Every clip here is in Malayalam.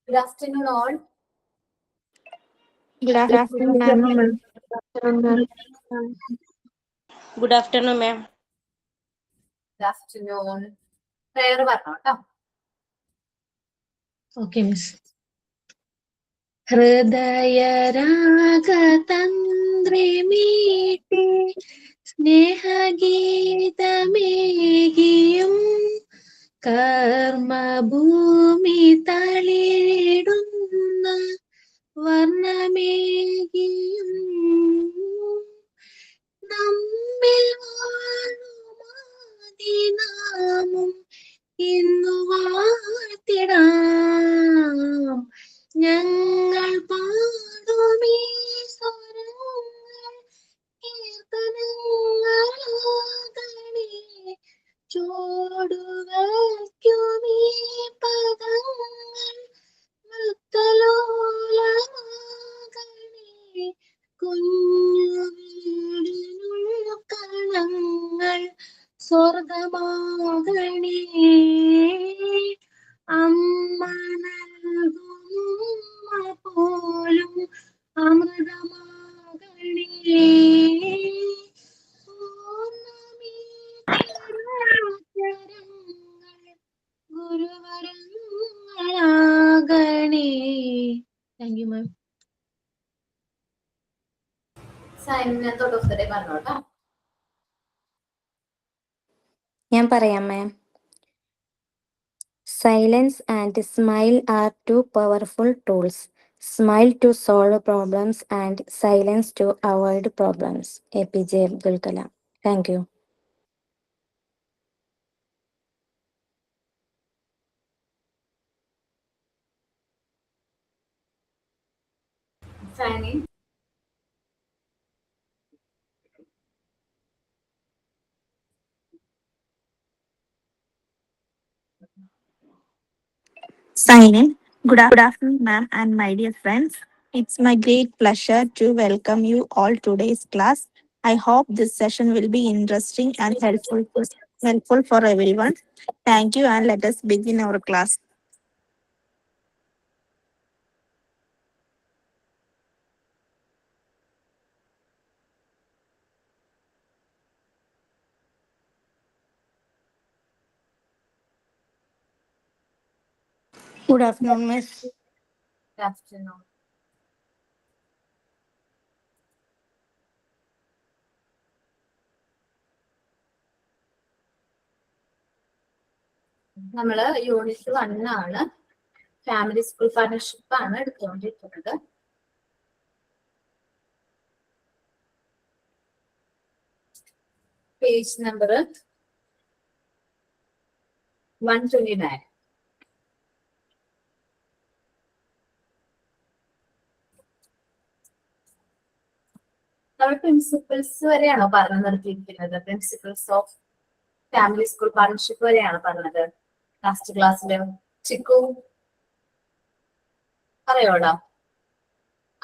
Good afternoon, all. Good afternoon, ma'am. Good afternoon, ma'am. Good afternoon. Prayer പറഞ്ഞോ ട്ടോ. Okay, miss. ഹൃദയരാഗതന്ത്രി മീട്ടി സ്നേഹഗീതമേകിയും കർമ്മഭൂമി തളിരിടുന്ന വർണ്ണമേകിയും നമ്മിൽ വാഴുമാതിനാമം ഇന്നു വാഴ്ത്തിടാം ഞങ്ങൾ പാടുമീ സ്വരങ്ങൾ കീർത്തനങ്ങളാകണേ ചോടുവയ്ക്കുമീ പദങ്ങൾ മുത്തലോലമാകണേ കുഞ്ഞു വീടിനുള്ള കണങ്ങൾ സ്വർഗമാകണേ അമ്മ നൽകുന്ന പോലും അമൃതമാകണേ ഗുരുവരങ്ങളാകണേ. താങ്ക് യു മാം. സൈനിക ഡോക്ടറെ പറഞ്ഞോ ട്ടോ. ഞാൻ പറയാം മാം. Silence and smile are two powerful tools. Smile to solve problems and silence to avoid problems. APJ Abdul Kalam. Thank you. Signing. Sign in. Good afternoon, ma'am, and my dear friends. It's my great pleasure to welcome you all to today's class. I hope this session will be interesting and helpful for everyone. Thank you, and let us begin our class. Good afternoon, Miss. Good afternoon. നമ്മള് യൂണിറ്റ് 1 ആണ്, ഫാമിലി സ്കൂൾ പാർട്ണർഷിപ്പ് ആണ് എടുത്തുകൊണ്ടിരിക്കുന്നത്. Page number 129. നമ്മൾ പ്രിൻസിപ്പിൾസ് വരെയാണോ പറഞ്ഞു നിർത്തിയിരിക്കുന്നത്? Principles of family school partnership വരെയാണ് പറഞ്ഞത് ലാസ്റ്റ് ക്ലാസ്സില്. ചിക്കു പറയോടാ,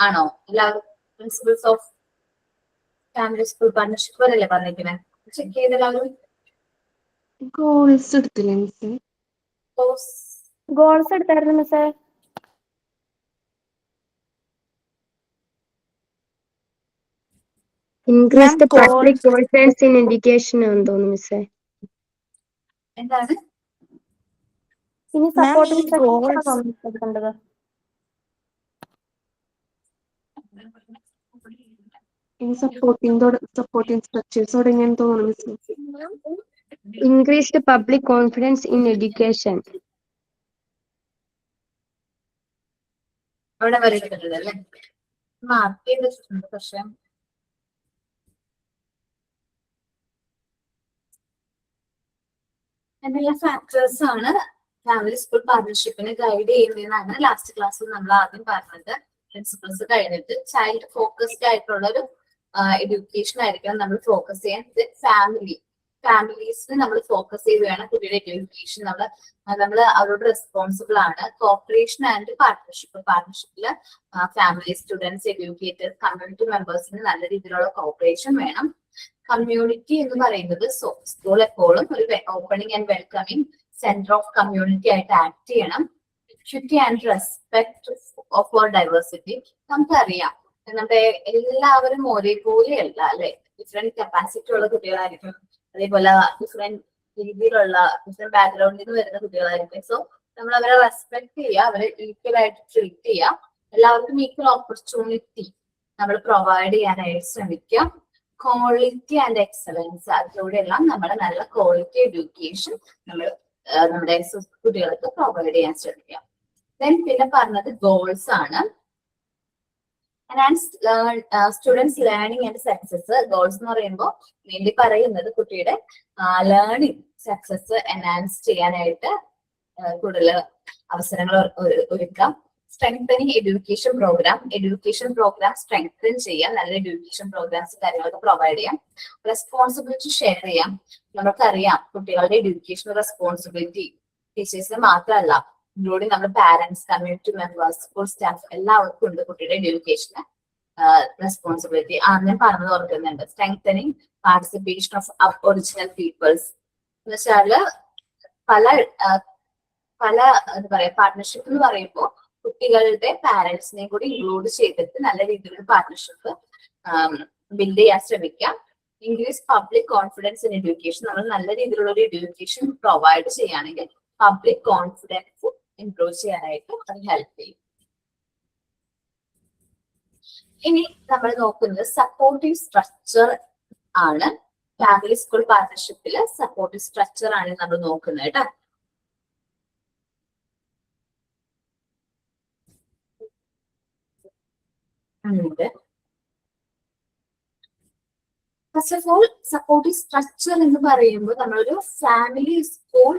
ആണോ? എല്ലാവരും principles of family school partnership വരെയല്ലേ പറഞ്ഞിരിക്കുന്നത്? ചെക്ക് ചെയ്ത് എല്ലാവരും ഗോൾസ് എടുത്തില്ലേ മിസ്? ഗോൾസ് എടുത്തായിരുന്നു മിസ്സേ. Increase the public confidence in education ആണെന്ന് തോന്നുന്നു മിസ്സേ. എന്താണ്? ഇനി സപ്പോർട്ടിംഗ് എടുക്കേണ്ടത്. ഇനി സപ്പോർട്ടിംഗ് സ്ട്രക്ചേഴ്സ് തുടങ്ങിയെന്ന് തോന്നുന്നു മിസ്സേ. Increase the public confidence in education. അവിടെ വരേണ്ടത് അല്ലേ? മാർക്ക് ചെയ്ത് വെച്ചിട്ടുണ്ട്. പക്ഷെ എന്തെല്ലാം ഫാക്ടേഴ്സ് ആണ് ഫാമിലി സ്കൂൾ പാർട്ണർഷിപ്പിനെ ഗൈഡ് ചെയ്യുന്നതെന്നാണ് ലാസ്റ്റ് ക്ലാസ്സിൽ നമ്മൾ ആദ്യം പറഞ്ഞത്. പ്രിൻസിപ്പിൾസ് കഴിഞ്ഞിട്ട് ചൈൽഡ് ഫോക്കസ്ഡ് ആയിട്ടുള്ള ഒരു എഡ്യൂക്കേഷൻ ആയിരിക്കണം നമ്മൾ ഫോക്കസ് ചെയ്യാൻ. ഫാമിലീസിന് നമ്മൾ ഫോക്കസ് ചെയ്ത് വേണം കുട്ടിയുടെ എഡ്യൂക്കേഷൻ. നമ്മൾ അവരോട് റെസ്പോൺസിബിൾ ആണ്. കോപ്പറേഷൻ ആൻഡ് പാർട്ണർഷിപ്പില് ഫാമിലി, സ്റ്റുഡൻസ്, എഡ്യൂക്കേറ്റേഴ്സ്, കമ്മ്യൂണിറ്റി മെമ്പേഴ്സിന് നല്ല രീതിയിലുള്ള കോപ്പറേഷൻ വേണം. കമ്മ്യൂണിറ്റി എന്ന് പറയുന്നത് സ്കൂൾ എപ്പോഴും ഒരു opening and welcoming centre of community ആയിട്ട് ആക്ട് ചെയ്യണം. equity and respect for diversity. നമുക്കറിയാം നമ്മുടെ എല്ലാവരും ഒരേപോലെയല്ല അല്ലെ, ഡിഫറെന്റ് കപ്പാസിറ്റി ഉള്ള കുട്ടികളായിരിക്കും, അതേപോലെ ഡിഫറെന്റ് രീതിയിലുള്ള ഡിഫറെന്റ് ബാക്ക്ഗ്രൗണ്ടിൽ നിന്ന് വരുന്ന കുട്ടികളായിരിക്കും. സോ നമ്മൾ അവരെ റെസ്പെക്ട് ചെയ്യുക, അവരെ ഈക്വൽ ആയിട്ട് ട്രീറ്റ് ചെയ്യുക, എല്ലാവർക്കും ഈക്വൽ ഓപ്പർച്യൂണിറ്റി നമ്മൾ പ്രൊവൈഡ് ചെയ്യാനായിട്ട് ശ്രമിക്കുക. ക്വാളിറ്റി ആൻഡ് എക്സലൻസ്, അതിലൂടെയെല്ലാം നമ്മൾ നല്ല ക്വാളിറ്റി എഡ്യൂക്കേഷൻ നമ്മൾ നമ്മുടെ കുട്ടികൾക്ക് പ്രൊവൈഡ് ചെയ്യാൻ ശ്രമിക്കാം. ദെൻ പിന്നെ പറഞ്ഞത് ഗോൾസ് ആണ്. Students learning and success. Goals എന്ന് പറയുമ്പോൾ മെയിൻലി പറയുന്നത് കുട്ടിയുടെ ലേണിംഗ് സക്സസ് എൻഹാൻസ് ചെയ്യാനായിട്ട് കൂടുതൽ അവസരങ്ങൾ ഒരുക്കാം. സ്ട്രെങ്തനിങ് എഡ്യൂക്കേഷൻ പ്രോഗ്രാം സ്ട്രെങ്തൻ ചെയ്യാം, നല്ല എഡ്യൂക്കേഷൻ പ്രോഗ്രാംസ് കാര്യങ്ങളൊക്കെ പ്രൊവൈഡ് ചെയ്യാം. റെസ്പോൺസിബിലിറ്റി ഷെയർ ചെയ്യാം. നമുക്കറിയാം കുട്ടികളുടെ എഡ്യൂക്കേഷൻ റെസ്പോൺസിബിലിറ്റി ടീച്ചേഴ്സിന് മാത്രമല്ല, ഇൻക്ലൂഡിങ് നമ്മുടെ parents, community members, school staff എല്ലാവർക്കും ഉണ്ട് കുട്ടിയുടെ എഡ്യൂക്കേഷന് റെസ്പോൺസിബിലിറ്റി. ഞാൻ പറഞ്ഞത് ഓർക്കുന്നുണ്ട്. Strengthening participation of original peoples എന്ന് വെച്ചാല് പല എന്താ പറയാ പാർട്ട്ണർഷിപ്പ് എന്ന് പറയുമ്പോൾ കുട്ടികളുടെ പാരന്റ്സിനെയും കൂടി ഇൻക്ലൂഡ് ചെയ്തിട്ട് നല്ല രീതിയിലുള്ള പാർട്ട്ണർഷിപ്പ് ബിൽഡ് ചെയ്യാൻ ശ്രമിക്കാം. Increase public confidence in education. നമ്മൾ നല്ല രീതിയിലുള്ള ഒരു എഡ്യൂക്കേഷൻ പ്രൊവൈഡ് ചെയ്യുകയാണെങ്കിൽ പബ്ലിക് കോൺഫിഡൻസ് ഇംപ്രൂവ് ചെയ്യാനായിട്ട് അത് ഹെൽപ്പ് ചെയ്യും. ഇനി നമ്മൾ നോക്കുന്നത് സപ്പോർട്ടീവ് സ്ട്രക്ചർ ആണ്. ഫാമിലി സ്കൂൾ പാർട്ണർഷിപ്പില് സപ്പോർട്ടീവ് സ്ട്രക്ചർ ആണ് നമ്മൾ നോക്കുന്നത് കേട്ടോ. First of all supportive structure എന്ന് പറയുമ്പോൾ നമ്മളൊരു ഫാമിലി സ്കൂൾ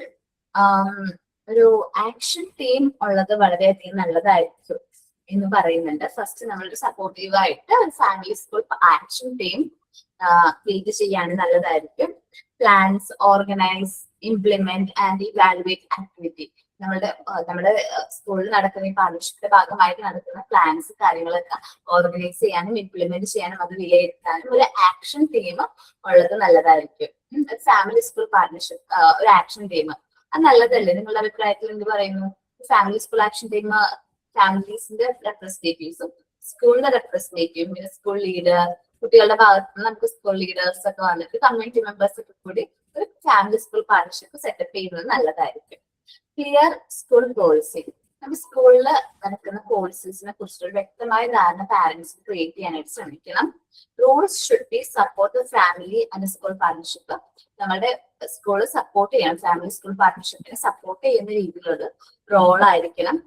ഒരു ആക്ഷൻ ടീം ഉള്ളത് വളരെയധികം നല്ലതായിരിക്കും എന്ന് പറയുന്നുണ്ട്. ഫസ്റ്റ് നമ്മളൊരു സപ്പോർട്ടീവ് ആയിട്ട് ഒരു family school action team build ചെയ്യാണ് നല്ലതായിരിക്കും. Plans, organise, implement and evaluate activity. നമ്മുടെ സ്കൂളിൽ നടക്കുന്ന ഈ പാർട്ണർഷിപ്പിന്റെ ഭാഗമായിട്ട് നടക്കുന്ന പ്ലാൻസ് കാര്യങ്ങളൊക്കെ ഓർഗനൈസ് ചെയ്യാനും ഇംപ്ലിമെന്റ് ചെയ്യാനും അത് വിലയിരുത്താനും ഒരു ആക്ഷൻ ടീം ഉള്ളത് നല്ലതായിരിക്കും. ഫാമിലി സ്കൂൾ പാർട്ണർഷിപ്പ് ഒരു ആക്ഷൻ ടീം അത് നല്ലതല്ലേ? നിങ്ങളുടെ അഭിപ്രായത്തിൽ എന്ത് പറയുന്നു? ഫാമിലി സ്കൂൾ ആക്ഷൻ ടീം ഫാമിലീസിന്റെ റെപ്രസെന്റേറ്റീവ്സും സ്കൂളിന്റെ റെപ്രസെന്റേറ്റീവും പിന്നെ സ്കൂൾ ലീഡർ, കുട്ടികളുടെ ഭാഗത്ത് നിന്ന് നമുക്ക് സ്കൂൾ ലീഡേഴ്സ് ഒക്കെ വന്നിട്ട് കമ്മ്യൂണിറ്റി മെമ്പേഴ്സ് ഒക്കെ കൂടി ഒരു ഫാമിലി സ്കൂൾ പാർട്ണർഷിപ്പ് സെറ്റപ്പ് ചെയ്യുന്നത് നല്ലതായിരിക്കും. Clear school policy. നമ്മുടെ സ്കൂളിൽ നടക്കുന്ന പോളിസീസിനെ കുറിച്ചൊരു വ്യക്തമായ ധാരണ പാരന്റ്സ് ക്രിയേറ്റ് ചെയ്യാനായിട്ട് ശ്രമിക്കണം. Rules should be support the family and school partnership. നമ്മുടെ സ്കൂള് സപ്പോർട്ട് ചെയ്യണം, ഫാമിലി സ്കൂൾ പാർട്ണർഷിപ്പിനെ സപ്പോർട്ട് ചെയ്യുന്ന രീതിയിലുള്ള റോൾ ആയിരിക്കണം,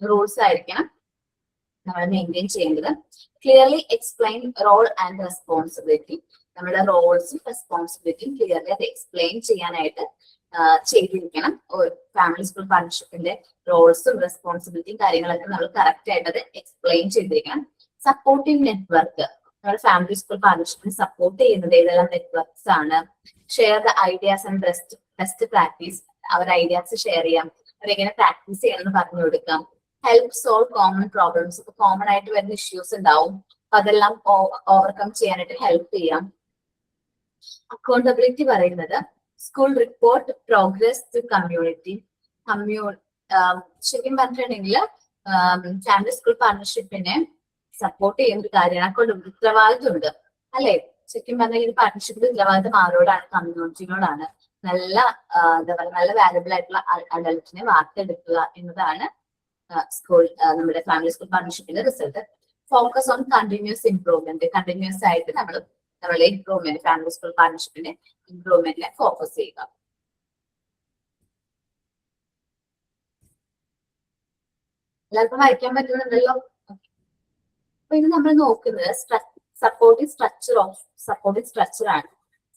റൂൾസ് ആയിരിക്കണം നമ്മൾ മെയിൻറ്റെയിൻ ചെയ്യേണ്ടത്. Clearly explain role and responsibility. നമ്മുടെ റോൾസും റെസ്പോൺസിബിലിറ്റിയും ക്ലിയർലി അത് എക്സ്പ്ലെയിൻ ചെയ്യാനായിട്ട് ചെയ്തിരിക്കണം. ഫാമിലി സ്കൂൾ പാർട്ണർഷിപ്പിന്റെ റോൾസും റെസ്പോൺസിബിലിറ്റിയും കാര്യങ്ങളൊക്കെ നമ്മൾ കറക്റ്റ് ആയിട്ട് അത് എക്സ്പ്ലെയിൻ ചെയ്തിരിക്കണം. Supporting network. നമ്മുടെ ഫാമിലി സ്കൂൾ പാർട്ണർഷിപ്പിനെ സപ്പോർട്ട് ചെയ്യുന്നത് ഏതെല്ലാം നെറ്റ്വർക്ക്സ് ആണ്? Share the ideas and best practice. അവർ ഐഡിയാസ് ഷെയർ ചെയ്യാം, അവരെങ്ങനെ പ്രാക്ടീസ് ചെയ്യണമെന്ന് പറഞ്ഞു കൊടുക്കാം. Help solve common problems. ഇപ്പൊ കോമൺ ആയിട്ട് വരുന്ന ഇഷ്യൂസ് ഉണ്ടാവും, അപ്പൊ അതെല്ലാം ഓവർകം ചെയ്യാനായിട്ട് ഹെൽപ്പ് ചെയ്യാം. അക്കൗണ്ടബിലിറ്റി പറയുന്നത് school report progress to community. ശരിക്കും പറഞ്ഞിട്ടുണ്ടെങ്കിൽ ഫാമിലി സ്കൂൾ പാർട്ണർഷിപ്പിനെ സപ്പോർട്ട് ചെയ്യുന്ന ഒരു കാര്യമാണ്. ഉത്തരവാദിത്വം ഉണ്ട് അല്ലെ? ശരിക്കും പറഞ്ഞാൽ ഈ പാർട്ണർഷിപ്പിൽ ഉത്തരവാദിത്വം ആരോടാണ്? കമ്മ്യൂണിറ്റിയോടാണ്. എന്താ പറയുക, നല്ല വാല്യബിൾ ആയിട്ടുള്ള അഡൽറ്റിനെ വാർത്തെടുക്കുക എന്നതാണ് നമ്മുടെ ഫാമിലി സ്കൂൾ പാർട്ണർഷിപ്പിന്റെ result. Focus on continuous improvement. Continuous ആയിട്ട് നമ്മളുടെ ഇംപ്രൂവ്മെന്റ്, ഫാമിലി സ്കൂൾ പാർട്ണർഷിപ്പിന്റെ ഇംപ്രൂവ്മെന്റിനെ ഫോക്കസ് ചെയ്യുക. എല്ലാവർക്കും വായിക്കാൻ പറ്റുന്നുണ്ടല്ലോ? അപ്പൊ ഇത് നമ്മൾ നോക്കുന്നത് സപ്പോർട്ടിംഗ് സ്ട്രക്ചർ ആണ്.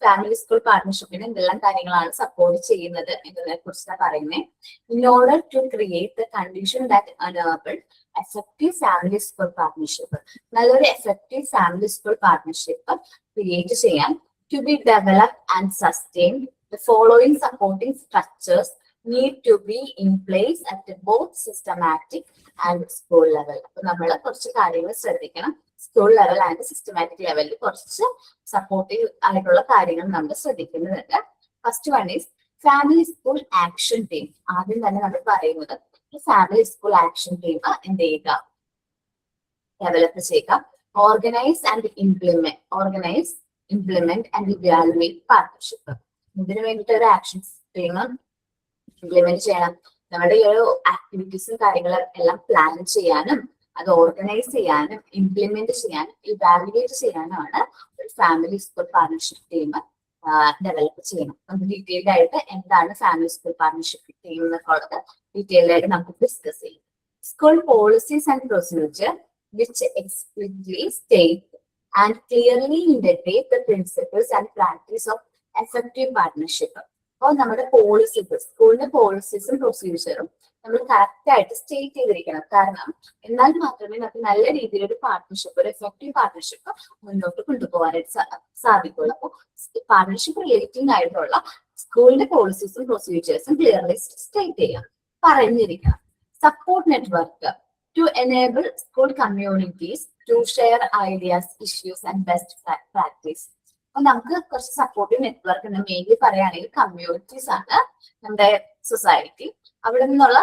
ഫാമിലി സ്കൂൾ പാർട്ണർഷിപ്പിന് എന്തെല്ലാം കാര്യങ്ങളാണ് സപ്പോർട്ട് ചെയ്യുന്നത് എന്നതിനെ കുറിച്ചാണ് പറയുന്നത്. In order to create the condition that enable effective family school partnership. നല്ലൊരു effective family school partnership create ചെയ്യാൻ to be developed and sustain the following supporting structures need to be in place at both systematic and school level. അപ്പൊ നമ്മൾ കുറച്ച് കാര്യങ്ങൾ ശ്രദ്ധിക്കണം. സ്കൂൾ ലെവൽ ആൻഡ് സിസ്റ്റമാറ്റിക് ലെവലിൽ കുറച്ച് സപ്പോർട്ടീവ് ആയിട്ടുള്ള കാര്യങ്ങൾ നമ്മൾ ശ്രദ്ധിക്കുന്നുണ്ട്. First one is family school action team. ആദ്യം തന്നെ നമ്മൾ പറയുന്നത് ഫാമിലി സ്കൂൾ ആക്ഷൻ ടീം എന്ത് ചെയ്യുക, ഡെവലപ്പ് ചെയ്യുക. Organise and implement and evaluate partnership. ഇതിനു വേണ്ടിയിട്ട് ഒരു ആക്ഷൻ ടീം ഇംപ്ലിമെന്റ് ചെയ്യണം. നമ്മുടെ ഈ ഒരു ആക്ടിവിറ്റീസും കാര്യങ്ങളും എല്ലാം പ്ലാൻ ചെയ്യാനും അത് ഓർഗനൈസ് ചെയ്യാനും ഇംപ്ലിമെന്റ് ചെയ്യാനും ഇവാലുവേറ്റ് ചെയ്യാനുമാണ് ഒരു family school partnership team develop ചെയ്യണം. നമുക്ക് ഡീറ്റെയിൽഡ് ആയിട്ട് എന്താണ് ഫാമിലി സ്കൂൾ പാർട്ണർഷിപ്പ് ടീം എന്നൊക്കെ ഉള്ളത് ഡീറ്റെയിൽഡ് ആയിട്ട് നമുക്ക് ഡിസ്കസ് ചെയ്യാം. School policies and procedure which explicitly state and clearly integrate the principles and practice of effective partnership. അപ്പോൾ നമ്മുടെ പോളിസീസ്, സ്കൂളിന്റെ പോളിസീസും പ്രൊസീജിയറും നമ്മൾ കറക്റ്റ് ആയിട്ട് സ്റ്റേറ്റ് ചെയ്തിരിക്കണം. കാരണം എന്നാൽ മാത്രമേ നമുക്ക് നല്ല രീതിയിൽ ഒരു പാർട്ട്ണർഷിപ്പ്, ഒരു എഫക്റ്റീവ് പാർട്ട്ണർഷിപ്പ് മുന്നോട്ട് കൊണ്ടുപോകാനായിട്ട് സാധിക്കുള്ളൂ. അപ്പോൾ പാർട്ട്ണർഷിപ്പ് റിലേറ്റിംഗ് ആയിട്ടുള്ള സ്കൂളിന്റെ പോളിസീസും പ്രൊസീജിയേഴ്സും ക്ലിയർലി സ്റ്റേറ്റ് ചെയ്യാം, പറഞ്ഞിരിക്കണം. Support network to enable school communities to share ideas, issues and best practice. അപ്പോൾ നമുക്ക് കുറച്ച് സപ്പോർട്ടീവ് നെറ്റ്വർക്ക് ഉണ്ട്. മെയിൻലി പറയുകയാണെങ്കിൽ കമ്മ്യൂണിറ്റീസ് ആണ് നമ്മുടെ സൊസൈറ്റി. അവിടെ നിന്നുള്ള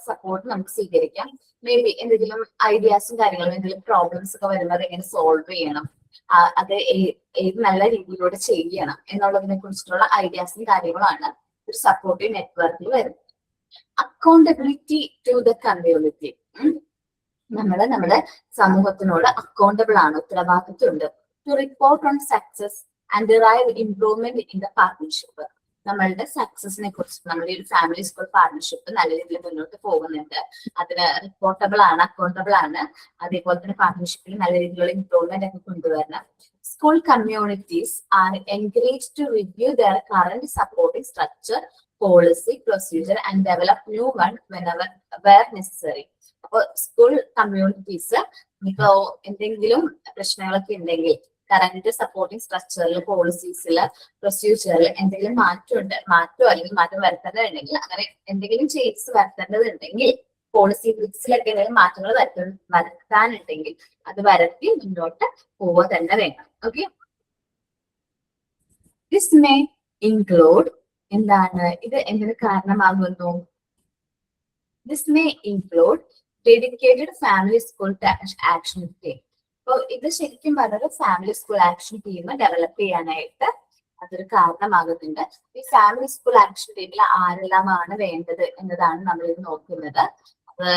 സപ്പോർട്ട് നമുക്ക് സ്വീകരിക്കാം. മേ ബി എന്തെങ്കിലും ഐഡിയാസും കാര്യങ്ങളും, എന്തെങ്കിലും പ്രോബ്ലംസ് ഒക്കെ വരുന്നത് എങ്ങനെ സോൾവ് ചെയ്യണം, അത് ഏത് നല്ല രീതിയിലൂടെ ചെയ്യണം എന്നുള്ളതിനെ കുറിച്ചിട്ടുള്ള ഐഡിയാസും കാര്യങ്ങളുമാണ് ഒരു സപ്പോർട്ടീവ് നെറ്റ്വർക്കിൽ വരുന്നത്. Accountability to the community. നമ്മുടെ സമൂഹത്തിനോട് അക്കൗണ്ടബിൾ ആണ്, ഉത്തരവാദിത്വം ഉണ്ട്. To report on success and derive improvement in the partnership. നമ്മളുടെ സക്സസിനെ കുറിച്ച്, നമ്മുടെ ഒരു ഫാമിലി സ്കൂൾ പാർട്ട്ണർഷിപ്പ് നല്ല രീതിയിൽ മുന്നോട്ട് പോകുന്നുണ്ട്, അതിന് റിപ്പോർട്ടബിൾ ആണ്, അക്കൗണ്ടബിൾ ആണ്. അതേപോലെ തന്നെ പാർട്ട്ണർഷിപ്പിൽ നല്ല രീതിയിലുള്ള ഇംപ്രൂവ്മെന്റ് ഒക്കെ കൊണ്ടുവരണം. School communities are encourage to review their current supporting structure, policy, procedure and develop new one where necessary. അപ്പോൾ സ്കൂൾ കമ്മ്യൂണിറ്റീസ് ഇപ്പോ എന്തെങ്കിലും പ്രശ്നങ്ങളൊക്കെ ഉണ്ടെങ്കിൽ കറന്റ് സപ്പോർട്ടിംഗ് സ്ട്രക്ചറിൽ, പോളിസീസിൽ, പ്രൊസീജിയറിൽ എന്തെങ്കിലും മാറ്റം അല്ലെങ്കിൽ മാറ്റം വരുത്തേണ്ടതുണ്ടെങ്കിൽ, അങ്ങനെ എന്തെങ്കിലും ചേഞ്ചസ് വരുത്തേണ്ടതുണ്ടെങ്കിൽ, പോളിസി ബുക്സിലൊക്കെ എന്തെങ്കിലും മാറ്റങ്ങൾ വരുത്താനുണ്ടെങ്കിൽ അത് വരുത്തി മുന്നോട്ട് പോവുക തന്നെ വേണം. ഓക്കെ, ദിസ് മേ ഇൻക്ലൂഡ്, എന്താണ് ഇത് എന്തിന് കാരണമാകുന്നു? This may include dedicated family school action team. അപ്പോൾ ഇത് ശരിക്കും പറഞ്ഞൊരു family school action team develop ചെയ്യാനായിട്ട് അതൊരു കാരണമാകുന്നുണ്ട്. ഈ ഫാമിലി സ്കൂൾ ആക്ഷൻ ടീമിൽ ആരെല്ലാമാണ് വേണ്ടത് എന്നതാണ് നമ്മൾ ഇത് നോക്കുന്നത്. അത്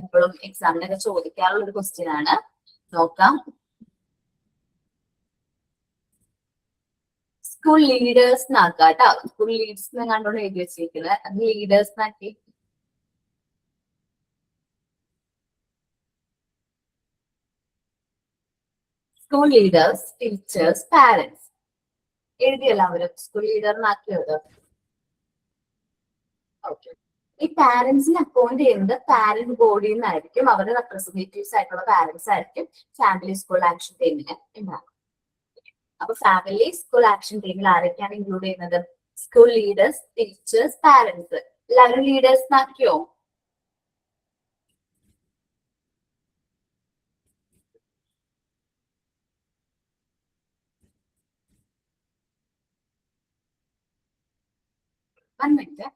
എപ്പോഴും എക്സാമിനൊക്കെ ചോദിക്കാറുള്ള ഒരു ക്വസ്റ്റ്യൻ ആണ്. നോക്കാം. സ്കൂൾ ലീഡേഴ്സ് എന്നാക്കാം കേട്ടോ. സ്കൂൾ ലീഡേഴ്സ് കണ്ടോണ്ട് എഴുതി വെച്ചിരിക്കുന്നത്, അത് ലീഡേഴ്സ് എന്നാക്കി. സ്കൂൾ ലീഡേഴ്സ്, ടീച്ചേഴ്സ്, പാരന്റ്സ് എഴുതിയല്ലോ അവരും സ്കൂൾ ലീഡറിനാക്കിയത്. ഓക്കെ, ഈ പാരന്റ്സിനെ അപ്പോയിന്റ് ചെയ്യുന്നത് പാരന്റ് ബോഡിയിൽ നിന്നായിരിക്കും. അവരുടെ റെപ്രസെന്റേറ്റീവ്സ് ആയിട്ടുള്ള പാരന്റ്സ് ആയിരിക്കും ഫാമിലി സ്കൂൾ ആക്ഷൻ ടീമിന് ഉണ്ടാകും. അപ്പൊ ഫാമിലി സ്കൂൾ ആക്ഷൻ ടീമിൽ ആരൊക്കെയാണ് ഇൻക്ലൂഡ് ചെയ്യുന്നത്? School leaders, teachers, parents. എല്ലാവരും ലീഡേഴ്സ് ആക്കിയോ? One minute.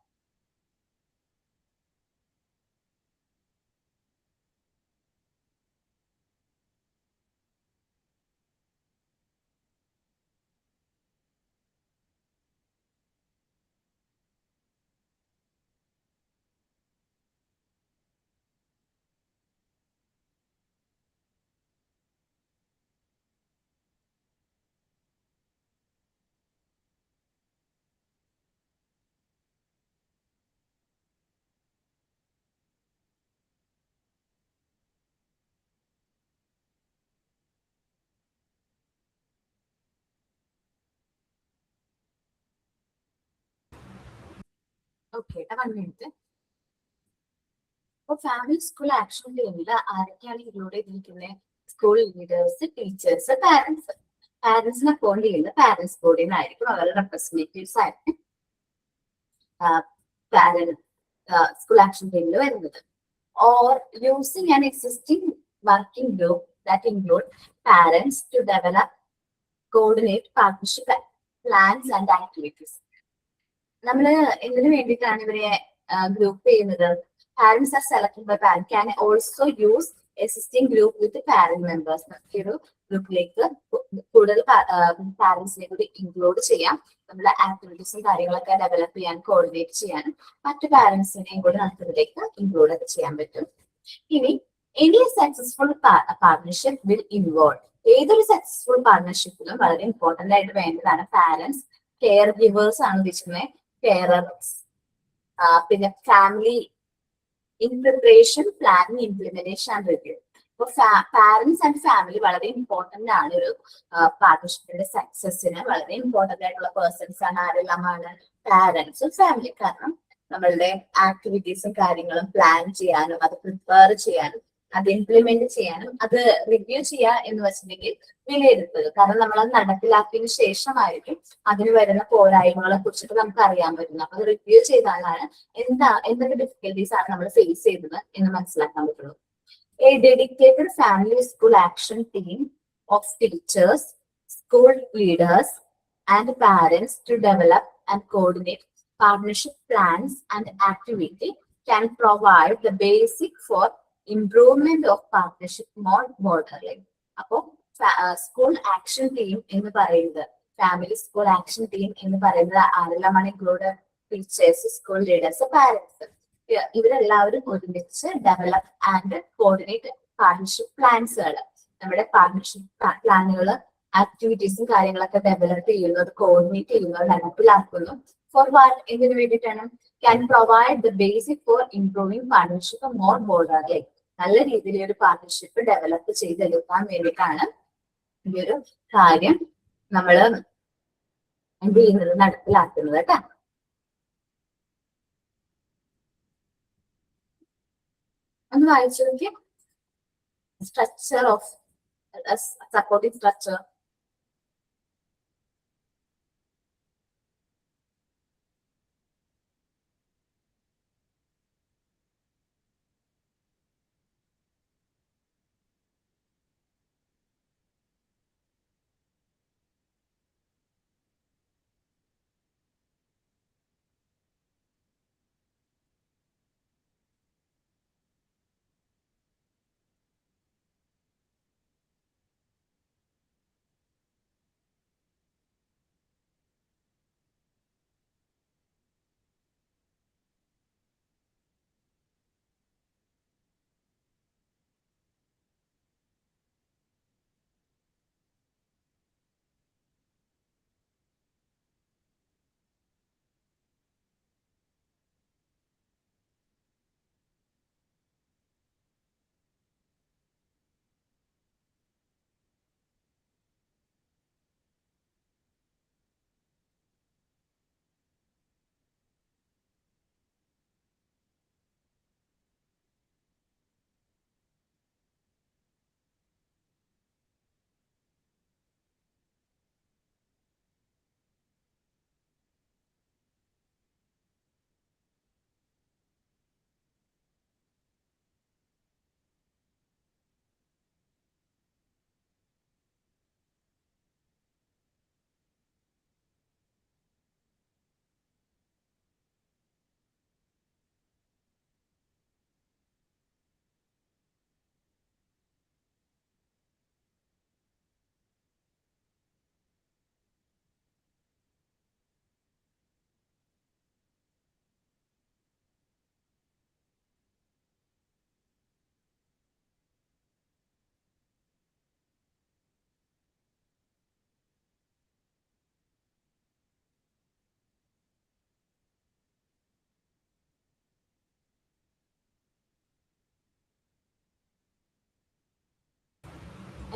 Okay, 1 minute. അപ്പൊ ഫാമിലി സ്കൂൾ ആക്ഷൻ ടീമിൽ ആരൊക്കെയാണ് ഇൻക്ലൂഡ് ചെയ്തിരിക്കുന്നത്? School leaders, teachers, parents. പാരന്റ്സിനെ അപ്പോയിന്റ് ചെയ്യുന്നത് പാരന്റ്സ് ബോഡിയിൽ നിന്നായിരിക്കും. അവരുടെ റെപ്രസെന്റേറ്റീവ്സ് ആയിരിക്കും സ്കൂൾ ആക്ഷൻ ടീമിൽ വരുന്നത്. Or using an existing working group that include parents to develop, coordinate partnership plans and activities. നമ്മൾ എന്തിനു വേണ്ടിയിട്ടാണ് ഇവരെ ഗ്രൂപ്പ് ചെയ്യുന്നത്? parents are selected by parent can also use existing group with parent members. ഈ ഒരു ഗ്രൂപ്പിലേക്ക് കൂടുതൽ പാരന്റ്സിനെ കൂടി ഇൻക്ലൂഡ് ചെയ്യാം. നമ്മുടെ ആക്ടിവിറ്റീസും കാര്യങ്ങളൊക്കെ ഡെവലപ്പ് ചെയ്യാൻ കോർഡിനേറ്റ് ചെയ്യാൻ മറ്റു പാരന്റ്സിനെയും കൂടി നമുക്കിതിലേക്ക് ഇൻക്ലൂഡ് ഒക്കെ ചെയ്യാൻ പറ്റും. ഇനി any successful partnership will involve, ഏതൊരു സക്സസ്ഫുൾ പാർട്ണർഷിപ്പിലും വളരെ ഇമ്പോർട്ടന്റ് ആയിട്ട് വേണ്ടതാണ് പാരന്റ്സ്, കെയർ ഗിവേഴ്സ് ആണ് ഉദ്ദേശിക്കുന്നത്, കെയറേഴ്സ്, പിന്നെ family in preparation, planning, implementation and review. അപ്പൊ പാരന്റ്സ് ആൻഡ് ഫാമിലി വളരെ ഇമ്പോർട്ടന്റ് ആണ് ഒരു പാർട്ണർഷിപ്പിന്റെ സക്സസിന്. വളരെ ഇമ്പോർട്ടന്റ് ആയിട്ടുള്ള പേഴ്സൺസ് ആണ്. ആരെല്ലാമാണ്? പാരന്റ്സും ഫാമിലി. കാരണം നമ്മളുടെ ആക്ടിവിറ്റീസും കാര്യങ്ങളും പ്ലാൻ ചെയ്യാനും അത് പ്രിപ്പയർ ചെയ്യാനും അത് ഇംപ്ലിമെന്റ് ചെയ്യാനും അത് റിവ്യൂ ചെയ്യുക എന്ന് വെച്ചിട്ടുണ്ടെങ്കിൽ വിലയിരുത്തുക. കാരണം നമ്മൾ അത് നടപ്പിലാക്കിയതിനു ശേഷമായിരിക്കും അതിന് വരുന്ന പോരായ്മകളെ കുറിച്ചിട്ട് നമുക്ക് അറിയാൻ പറ്റുന്നത്. അപ്പൊ അത് റിവ്യൂ ചെയ്താലാണ് എന്തൊക്കെ ഡിഫിക്കൽട്ടീസ് ആണ് നമ്മൾ ഫേസ് ചെയ്തത് എന്ന് മനസ്സിലാക്കാൻ പറ്റുള്ളൂ. A dedicated family school action team of teachers, school leaders, and parents to develop and coordinate partnership plans and activity can provide the basic for improvement of partnership more broadly. അപ്പോ സ്കൂൾ ആക്ഷൻ ടീം എന്ന് പറയുന്നത്, ഫാമിലി സ്കൂൾ ആക്ഷൻ ടീം എന്ന് പറയുന്നത് ആരെല്ലാമാണ് include? Teachers, school leaders, parents. ഇവരെല്ലാവരും ഒരുമിച്ച് ഡെവലപ്പ് ആൻഡ് കോർഡിനേറ്റ് പാർട്ണർഷിപ്പ് പ്ലാൻസുകൾ, നമ്മുടെ പാർട്ണർഷിപ്പ് പ്ലാനുകൾ, ആക്ടിവിറ്റീസും കാര്യങ്ങളൊക്കെ ഡെവലപ്പ് ചെയ്യുന്നു, അത് കോർഡിനേറ്റ് ചെയ്യുന്നു, നടപ്പിലാക്കുന്നു. For what? എന്തിനു വേണ്ടിയിട്ടാണ്? Can provide the basic for improving partnership more broadly. നല്ല രീതിയിൽ ഒരു പാർട്ണർഷിപ്പ് ഡെവലപ്പ് ചെയ്തെടുക്കാൻ വേണ്ടിയിട്ടാണ് ഈ ഒരു കാര്യം നമ്മൾ എന്ത് ചെയ്യുന്നത്, നടപ്പിലാക്കുന്നത് കേട്ടോ. ഒന്ന് വായിച്ചു നോക്കിയ സ്ട്രക്ചർ ഓഫ് സപ്പോർട്ടിംഗ് സ്ട്രക്ചർ.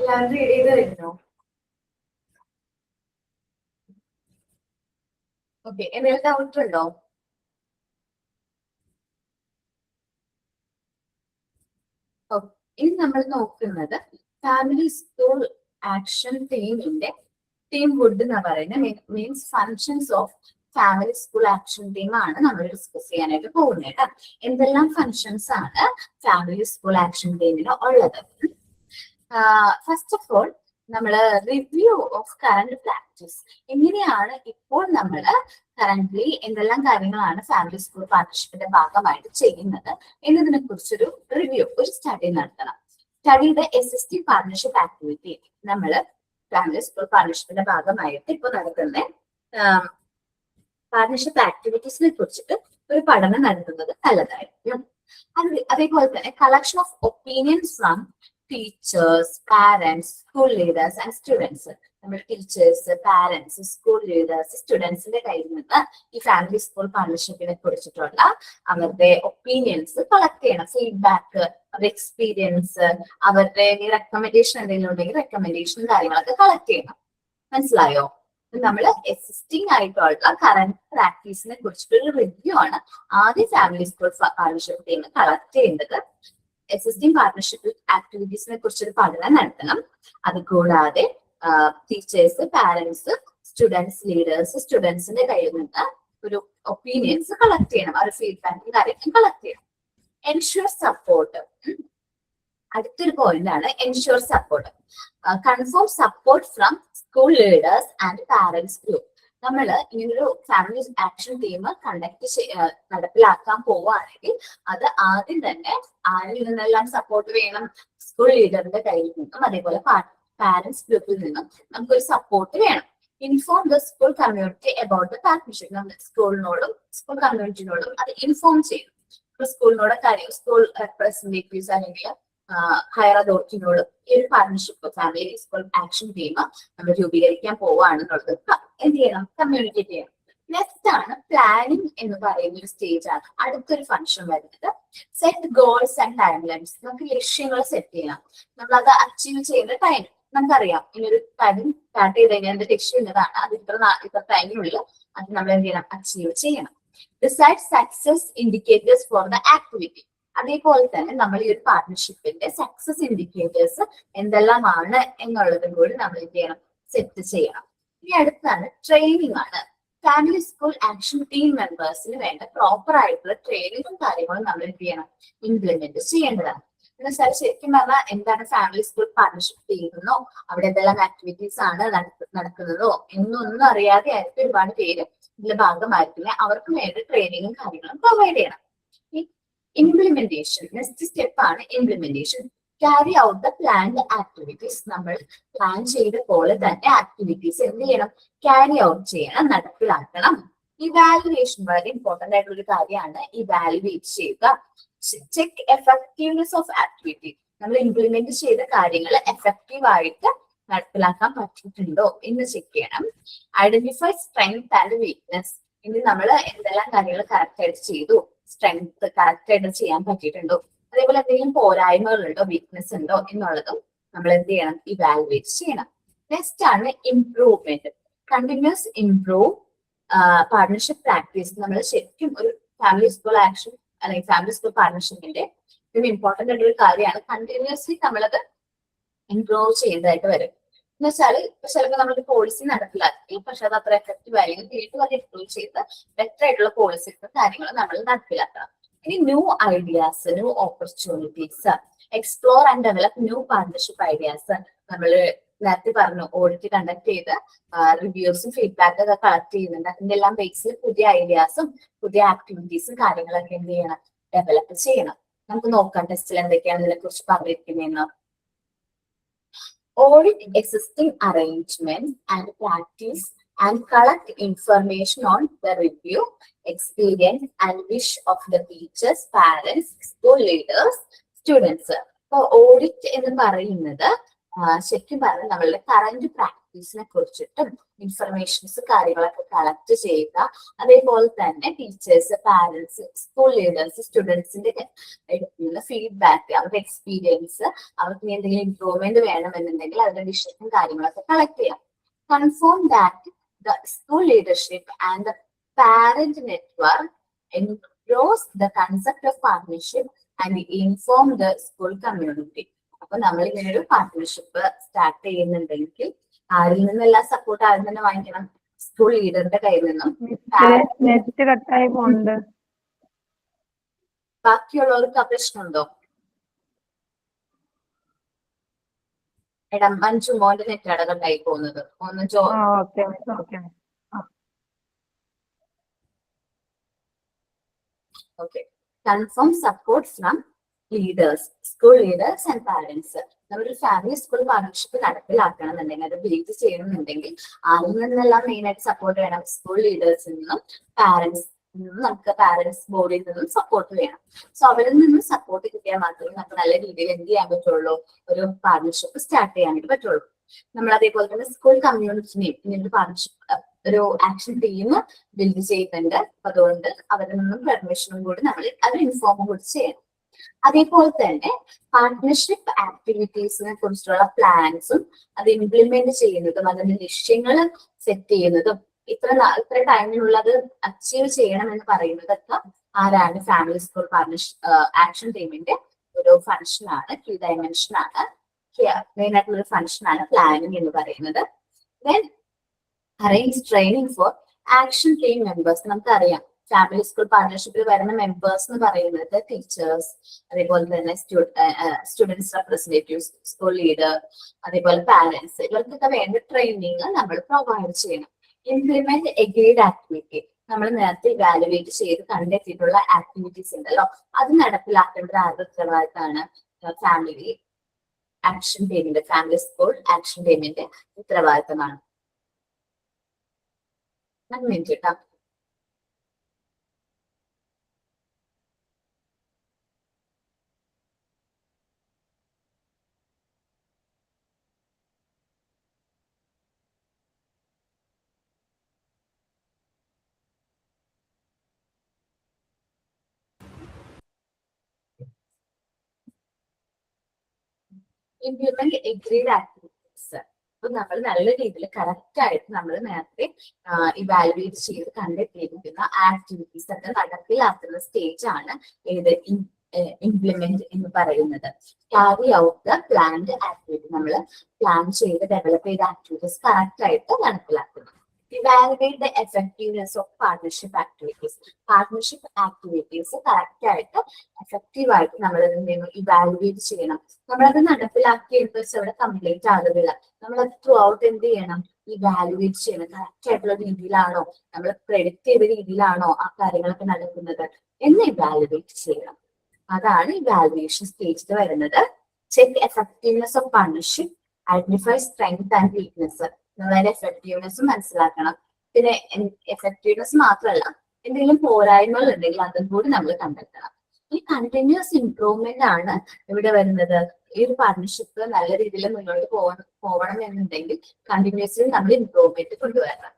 എല്ലാവരും റീഡ് ചെയ്ത് കഴിഞ്ഞോ? ഓക്കെ, എന്തെങ്കിലും ഡൗട്ട് ഉണ്ടോ? ഇനി നമ്മൾ നോക്കുന്നത് ഫാമിലി സ്കൂൾ ആക്ഷൻ ടീമിന്റെ ടീം വുഡ് എന്ന് പറയുന്നത് means functions of family school action team ആണ് നമ്മൾ ഡിസ്കസ് ചെയ്യാനായിട്ട് പോകുന്നത് കേട്ടോ. എന്തെല്ലാം ഫങ്ഷൻസ് ആണ് ഫാമിലി സ്കൂൾ ആക്ഷൻ ടീമിന് ഉള്ളത്? First of all, നമ്മള് റിവ്യൂ ഓഫ് കറന്റ് പ്രാക്ടീസ്, എങ്ങനെയാണ് ഇപ്പോൾ നമ്മൾ കറന്റ്ലി എന്തെല്ലാം കാര്യങ്ങളാണ് ഫാമിലി സ്കൂൾ പാർട്ണർഷിപ്പിന്റെ ഭാഗമായിട്ട് ചെയ്യുന്നത് എന്നതിനെ കുറിച്ചൊരു റിവ്യൂ, ഒരു സ്റ്റഡി നടത്തണം. സ്റ്റഡിയുടെ എസിസ്റ്റിംഗ് പാർട്ണർഷിപ്പ് ആക്ടിവിറ്റി, നമ്മൾ ഫാമിലി സ്കൂൾ പാർട്ണർഷിപ്പിന്റെ ഭാഗമായിട്ട് ഇപ്പോൾ നടക്കുന്ന പാർട്ണർഷിപ്പ് ആക്ടിവിറ്റീസിനെ കുറിച്ചിട്ട് ഒരു പഠനം നടത്തുന്നത് നല്ലതായിരിക്കും. അതേപോലെ തന്നെ collection of opinions from teachers, parents, school leaders and students. നമ്മൾ ടീച്ചേഴ്സ്, പാരന്റ്സ്, സ്കൂൾ ലീഡേഴ്സ്, സ്റ്റുഡൻസിന്റെ കയ്യിൽ നിന്ന് ഈ ഫാമിലി സ്കൂൾ പാർട്ണർഷിപ്പിനെ കുറിച്ചിട്ടുള്ള അവരുടെ ഒപ്പീനിയൻസ് കളക്ട് ചെയ്യണം. ഫീഡ്ബാക്ക്, അവരുടെ എക്സ്പീരിയൻസ്, അവരുടെ റെക്കമെൻഡേഷൻ എന്തെങ്കിലും ഉണ്ടെങ്കിൽ റെക്കമെൻഡേഷൻ കാര്യങ്ങളൊക്കെ കളക്ട് ചെയ്യണം. മനസ്സിലായോ? നമ്മൾ എക്സിസ്റ്റിംഗ് ആയിട്ടുള്ള കറന്റ് പ്രാക്ടീസിനെ കുറിച്ചിട്ടൊരു റിവ്യൂ ആണ് ആദ്യം family school partnership team collect ചെയ്യേണ്ടത്. എക്സിസ്റ്റിംഗ് പാർട്ണർഷിപ്പ് ആക്ടിവിറ്റീസിനെ കുറിച്ചൊരു പഠനം നടത്തണം. അതുകൂടാതെ ടീച്ചേഴ്സ്, പാരന്റ്സ്, സ്റ്റുഡൻസ്, ലീഡേഴ്സ്, സ്റ്റുഡൻസിന്റെ കയ്യിൽ നിന്ന് ഒരു ഒപ്പീനിയൻസ് കളക്ട് ചെയ്യണം, അവർ ഫീഡ്ബാക്കും കാര്യങ്ങളും കളക്ട് ചെയ്യണം. എൻഷുർ സപ്പോർട്ട്, അടുത്തൊരു പോയിന്റ് ആണ് ensure support. Confirm support from school leaders and parents group. നമ്മൾ ഇങ്ങനൊരു ഫാമിലി ആക്ഷൻ ടീം നടപ്പിലാക്കാൻ പോവുകയാണെങ്കിൽ അത് ആദ്യം തന്നെ ആരിൽ നിന്നെല്ലാം സപ്പോർട്ട് വേണം? സ്കൂൾ ലീഡറിന്റെ കയ്യിൽ നിന്നും അതേപോലെ പാരന്റ്സ് ഗ്രൂപ്പിൽ നിന്നും നമുക്കൊരു സപ്പോർട്ട് വേണം. Inform the school community about the partnership. നമ്മൾ സ്കൂളിനോടും സ്കൂൾ കമ്മ്യൂണിറ്റിനോടും അത് ഇൻഫോം ചെയ്യും. സ്കൂളിനോട് കാര്യം, സ്കൂൾ റെപ്രസെന്റേറ്റീവ്സ് അല്ലെങ്കിൽ ഹയർ അതോറിറ്റിനോട് ഈ ഒരു partnership family school action team നമ്മൾ രൂപീകരിക്കാൻ പോവുകയാണെന്നുള്ളത് എന്ത് ചെയ്യണം? കമ്മ്യൂണിക്കേറ്റ് ചെയ്യണം. നെക്സ്റ്റ് ആണ് പ്ലാനിങ് എന്ന് പറയുന്ന ഒരു സ്റ്റേജ് ആണ് അടുത്തൊരു ഫംഗ്ഷൻ വരുന്നത്. Set goals and time lines. നമുക്ക് ലക്ഷ്യങ്ങൾ സെറ്റ് ചെയ്യണം. നമ്മൾ അത് അച്ചീവ് ചെയ്യുന്ന ടൈം നമുക്കറിയാം. ഇങ്ങനൊരു കാര്യം സ്റ്റാർട്ട് ചെയ്ത് കഴിഞ്ഞാൽ എന്റെ ലക്ഷ്യം ഇന്നതാണ്, അത് ഇത്ര ടൈമിനുള്ളിൽ അത് നമ്മൾ എന്ത് ചെയ്യണം? അച്ചീവ് ചെയ്യണം. Decide success indicators for the activity. അതേപോലെ തന്നെ നമ്മൾ ഈ ഒരു പാർട്ണർഷിപ്പിന്റെ സക്സസ് ഇൻഡിക്കേറ്റേഴ്സ് എന്തെല്ലാമാണ് എന്നുള്ളതും കൂടി നമ്മൾ എന്ത് ചെയ്യണം? സെറ്റ് ചെയ്യണം. ഇനി അടുത്താണ് ട്രെയിനിങ് ആണ്. ഫാമിലി സ്കൂൾ ആക്ഷൻ ടീം മെമ്പേഴ്സിന് വേണ്ട പ്രോപ്പർ ആയിട്ടുള്ള ട്രെയിനിങ്ങും കാര്യങ്ങളും നമ്മൾ എന്ത് ചെയ്യണം? ഇംപ്ലിമെന്റ് ചെയ്യേണ്ടതാണ്. എന്നുവെച്ചാൽ ശരിക്കും പറഞ്ഞാൽ എന്താണ് ഫാമിലി സ്കൂൾ പാർട്ണർഷിപ്പ് ചെയ്യുന്നതോ അവിടെ എന്തെല്ലാം ആക്ടിവിറ്റീസ് ആണ് നടക്കുന്നതോ എന്നൊന്നും അറിയാതെ ആയിരിക്കും ഒരുപാട് പേര് ഇതിന്റെ ഭാഗമായിരിക്കില്ല. അവർക്ക് വേണ്ട ട്രെയിനിങ്ങും കാര്യങ്ങളും പ്രൊവൈഡ് ചെയ്യണം. ഇംപ്ലിമെന്റേഷൻ, നെക്സ്റ്റ് സ്റ്റെപ്പ് ആണ് implementation. Carry out the planned activities. നമ്മൾ പ്ലാൻ ചെയ്ത പോലെ തന്നെ ആക്ടിവിറ്റീസ് എന്ത് ചെയ്യണം? ക്യാരി ഔട്ട് ചെയ്യണം, നടപ്പിലാക്കണം. ഇവാലുവേഷൻ വളരെ ഇമ്പോർട്ടന്റ് ആയിട്ടുള്ള ഒരു കാര്യമാണ്. ഇവാലുവേറ്റ് ചെയ്യുക. Check effectiveness of activity. നമ്മൾ ഇംപ്ലിമെന്റ് ചെയ്ത കാര്യങ്ങൾ എഫക്റ്റീവ് ആയിട്ട് നടപ്പിലാക്കാൻ പറ്റിയിട്ടുണ്ടോ എന്ന് ചെക്ക് ചെയ്യണം. Identify strength and weakness. ഇനി നമ്മൾ എന്തെല്ലാം കാര്യങ്ങൾ കറക്റ്റ് ആയിട്ട് ചെയ്തു, സ്ട്രെങ്ത് കറക്റ്റ് ആയിട്ട് ചെയ്യാൻ പറ്റിയിട്ടുണ്ടോ, അതേപോലെ എന്തെങ്കിലും പോരായ്മകളുണ്ടോ, വീക്ക്നെസ് ഉണ്ടോ എന്നുള്ളതും നമ്മൾ എന്ത് ചെയ്യണം? ഇവാലുവേറ്റ് ചെയ്യണം. നെക്സ്റ്റ് ആണ് improvement. Continuous improve partnership practice. നമ്മൾ ശരിക്കും ഒരു ഫാമിലി സ്കൂൾ ആക്ഷൻ അല്ലെങ്കിൽ ഫാമിലി സ്കൂൾ പാർട്ണർഷിപ്പിന്റെ ഒരു ഇമ്പോർട്ടന്റ് ആയിട്ടുള്ള കാര്യമാണ്. കണ്ടിന്യൂസ്ലി നമ്മളത് ഇംപ്രൂവ് ചെയ്തതായിട്ട് വരും. എന്ന് വെച്ചാൽ ചിലപ്പോൾ നമ്മളൊരു പോളിസി നടപ്പിലാക്കി, പക്ഷെ അത് അത്ര എഫക്റ്റീവ് ആയെങ്കിൽ വീണ്ടും അത് ഇംപ്രൂവ് ചെയ്ത് ബെറ്റർ ആയിട്ടുള്ള പോളിസീസും കാര്യങ്ങളും നമ്മൾ നടപ്പിലാക്കണം. ഇനി new ideas, new opportunities, explore and develop new partnership ideas. നമ്മൾ നേരത്തെ പറഞ്ഞു ഓഡിറ്റ് കണ്ടക്ട് ചെയ്ത് റിവ്യൂസും ഫീഡ്ബാക്ക് ഒക്കെ കളക്ട് ചെയ്യുന്നുണ്ട്. അതിന്റെ എല്ലാം ബേസിൽ പുതിയ ഐഡിയാസും പുതിയ ആക്ടിവിറ്റീസും കാര്യങ്ങളൊക്കെ എന്ത് ചെയ്യണം? ഡെവലപ്പ് ചെയ്യണം. നമുക്ക് നോക്കാം ടെസ്റ്റിൽ എന്തൊക്കെയാണ് ഇതിനെ കുറിച്ച് പറഞ്ഞിരിക്കുന്നതെന്ന്. Audit existing arrangements and practice and collect information on the review, experience and wish of the teachers, parents, school leaders, students. അപ്പോൾ ഓഡിറ്റ് എന്ന് പറയുന്നത് ശരിക്കും പറഞ്ഞാൽ നമ്മളുടെ കറന്റ് പ്രാക്ടീസിനെ കുറിച്ചിട്ടും ഇൻഫർമേഷൻസ് കാര്യങ്ങളൊക്കെ കളക്ട് ചെയ്യുക. അതേപോലെ തന്നെ ടീച്ചേഴ്സ്, പാരന്റ്സ്, സ്കൂൾ ലീഡേഴ്സ്, സ്റ്റുഡൻസിന്റെ എടുക്കുന്ന ഫീഡ്ബാക്ക്, അവരുടെ എക്സ്പീരിയൻസ്, അവർക്ക് എന്തെങ്കിലും ഇംപ്രൂവ്മെന്റ് വേണമെന്നുണ്ടെങ്കിൽ അവരുടെ വിഷയവും കാര്യങ്ങളൊക്കെ കളക്ട് ചെയ്യാം. Confirm that the school leadership and the parent network enclose the concept of partnership and inform the school community. അപ്പൊ നമ്മൾ ഇങ്ങനെ ഒരു പാർട്ണർഷിപ്പ് സ്റ്റാർട്ട് ചെയ്യുന്നുണ്ടെങ്കിൽ ആരിൽ നിന്നെല്ലാം സപ്പോർട്ട് ആദ്യം തന്നെ വാങ്ങിക്കണം? സ്കൂൾ ലീഡറിന്റെ കയ്യിൽ നിന്നും. ബാക്കിയുള്ളവർക്ക് ആ പ്രശ്നമുണ്ടോ? എടാ മഞ്ജു മോന്റെ നെറ്റ് അടകണ്ടായി പോകുന്നത് ഒന്ന് ജോ okay okay. Okay. Confirm support from leaders, school leaders and parents. നമ്മളൊരു ഫാമിലി സ്കൂൾ പാർട്ണർഷിപ്പ് നടപ്പിലാക്കണം എന്നുണ്ടെങ്കിൽ, അത് ബിൽഡ് ചെയ്യണമെന്നുണ്ടെങ്കിൽ ആരിൽ നിന്നെല്ലാം മെയിൻ ആയിട്ട് സപ്പോർട്ട് വേണം? സ്കൂൾ ലീഡേഴ്സിൽ നിന്നും പാരന്റ്സ് നിന്നും നമുക്ക് പാരന്റ്സ് ബോർഡിൽ നിന്നും സപ്പോർട്ട് വേണം. സോ അവരിൽ നിന്നും സപ്പോർട്ട് കിട്ടിയാൽ മാത്രമേ നമുക്ക് നല്ല രീതിയിൽ എന്ത് ചെയ്യാൻ പറ്റുള്ളൂ? ഒരു പാർട്ണർഷിപ്പ് സ്റ്റാർട്ട് ചെയ്യാനായിട്ട് പറ്റുള്ളൂ. നമ്മൾ അതേപോലെ തന്നെ സ്കൂൾ കമ്മ്യൂണിറ്റിനെയും ഇങ്ങനൊരു പാർട്ണർഷിപ്പ് ഒരു ആക്ഷൻ ടീം ബിൽഡ് ചെയ്യുന്നുണ്ട്. അപ്പൊ അതുകൊണ്ട് അവരിൽ നിന്നും പെർമിഷനും കൂടി നമ്മൾ അത് ഇൻഫോം കൂടി ചെയ്യണം. അതേപോലെ തന്നെ പാർട്ട്ണർഷിപ്പ് ആക്ടിവിറ്റീസിനെ കുറിച്ചുള്ള പ്ലാൻസും അത് ഇംപ്ലിമെന്റ് ചെയ്യുന്നതും അതിന്റെ ലക്ഷ്യങ്ങൾ സെറ്റ് ചെയ്യുന്നതും ഇത്ര ടൈമിനുള്ളത് അച്ചീവ് ചെയ്യണം എന്ന് പറയുന്നതൊക്കെ ആരാണ്? ഫാമിലി സ്കൂൾ പാർട്ണർഷിപ്പ് ആക്ഷൻ ടീമിന്റെ ഒരു ഫംഗ്ഷനാണ്, കീ ഡയമെൻഷൻ ആണ്, മെയിൻ ആയിട്ടുള്ള ഒരു ഫംഗ്ഷനാണ് പ്ലാനിങ് എന്ന് പറയുന്നത്. Then arrange training for action team members. നമുക്കറിയാം ഫാമിലി സ്കൂൾ പാർട്ണർഷിപ്പിൽ വരുന്ന മെമ്പേഴ്സ് എന്ന് പറയുന്നത് ടീച്ചേഴ്സ്, അതേപോലെ തന്നെ സ്റ്റുഡൻസ് റെപ്രസെന്റേറ്റീവ്സ്, സ്കൂൾ ലീഡർ, അതേപോലെ പാരന്റ്സ്, ഇവർക്കൊക്കെ വേണ്ട ട്രെയിനിങ് നമ്മൾ പ്രൊവൈഡ് ചെയ്യണം. ഇംപ്ലിമെന്റ് എഗ്രീഡ് ആക്ടിവിറ്റി, നമ്മൾ നേരത്തെ ഇവാലുവേറ്റ് ചെയ്ത് കണ്ടെത്തിയിട്ടുള്ള ആക്ടിവിറ്റീസ് ഉണ്ടല്ലോ, അത് നടപ്പിലാക്കേണ്ടത് ആരുടെ ഉത്തരവാദിത്തമാണ്? ഫാമിലി ആക്ഷൻ ടീമിന്റെ, ഫാമിലി സ്കൂൾ ആക്ഷൻ ടീമിന്റെ ഉത്തരവാദിത്തമാണ്. കേട്ടോ. Implement agreed activities. അപ്പൊ നമ്മൾ നല്ല രീതിയിൽ കറക്റ്റ് ആയിട്ട് നമ്മൾ നേരത്തെ ഇവാലുവേറ്റ് ചെയ്ത് കണ്ടെത്തിയിരിക്കുന്ന ആക്ടിവിറ്റീസ് ഒക്കെ നടപ്പിലാക്കുന്ന സ്റ്റേജ് ആണ് ഏത് ഇംപ്ലിമെന്റ് എന്ന് പറയുന്നത്. Carry out the planned activity, നമ്മൾ പ്ലാൻ ചെയ്ത് ഡെവലപ്പ് ചെയ്ത ആക്ടിവിറ്റീസ് കറക്റ്റ് ആയിട്ട് നടപ്പിലാക്കുന്നു. Evaluate the effectiveness of partnership activities, partnership activities correct ആയിട്ട് എഫക്റ്റീവ് ആയിട്ട് നമ്മൾ എന്ത് ചെയ്യുന്നു? ഇവാലുവേറ്റ് ചെയ്യണം. നമ്മളത് നടപ്പിലാക്കിയെടുത്ത് വെച്ച് അവിടെ കംപ്ലീറ്റ് ആകുന്നില്ല, നമ്മളത് ത്രൂ ഔട്ട് എന്ത് ചെയ്യണം? ഇവാലുവേറ്റ് ചെയ്യണം. കറക്റ്റ് ആയിട്ടുള്ള രീതിയിലാണോ, നമ്മൾ പ്രെഡിക്റ്റ് ചെയ്ത രീതിയിലാണോ ആ കാര്യങ്ങളൊക്കെ നടക്കുന്നത് എന്ന് ഇവാലുവേറ്റ് ചെയ്യണം. അതാണ് ഇവാലുവേഷൻ സ്റ്റേജിൽ വരുന്നത്. Check effectiveness of partnership, identify strength and weakness. നമ്മൾ അതിന്റെ എഫക്റ്റീവ്നെസ് മനസ്സിലാക്കണം. പിന്നെ എഫക്റ്റീവ്നെസ് മാത്രമല്ല, എന്തെങ്കിലും പോരായ്മകൾ ഉണ്ടെങ്കിൽ അതും കൂടി നമ്മൾ കണ്ടെത്തണം. ഈ കണ്ടിന്യൂസ് ഇംപ്രൂവ്മെന്റ് ആണ് ഇവിടെ വരുന്നത്. ഈ ഒരു പാർട്ണർഷിപ്പ് നല്ല രീതിയിൽ മുന്നോട്ട് പോകണം എന്നുണ്ടെങ്കിൽ കണ്ടിന്യൂസ്ലി നമ്മൾ ഇംപ്രൂവ്മെന്റ് കൊണ്ടുവരണം.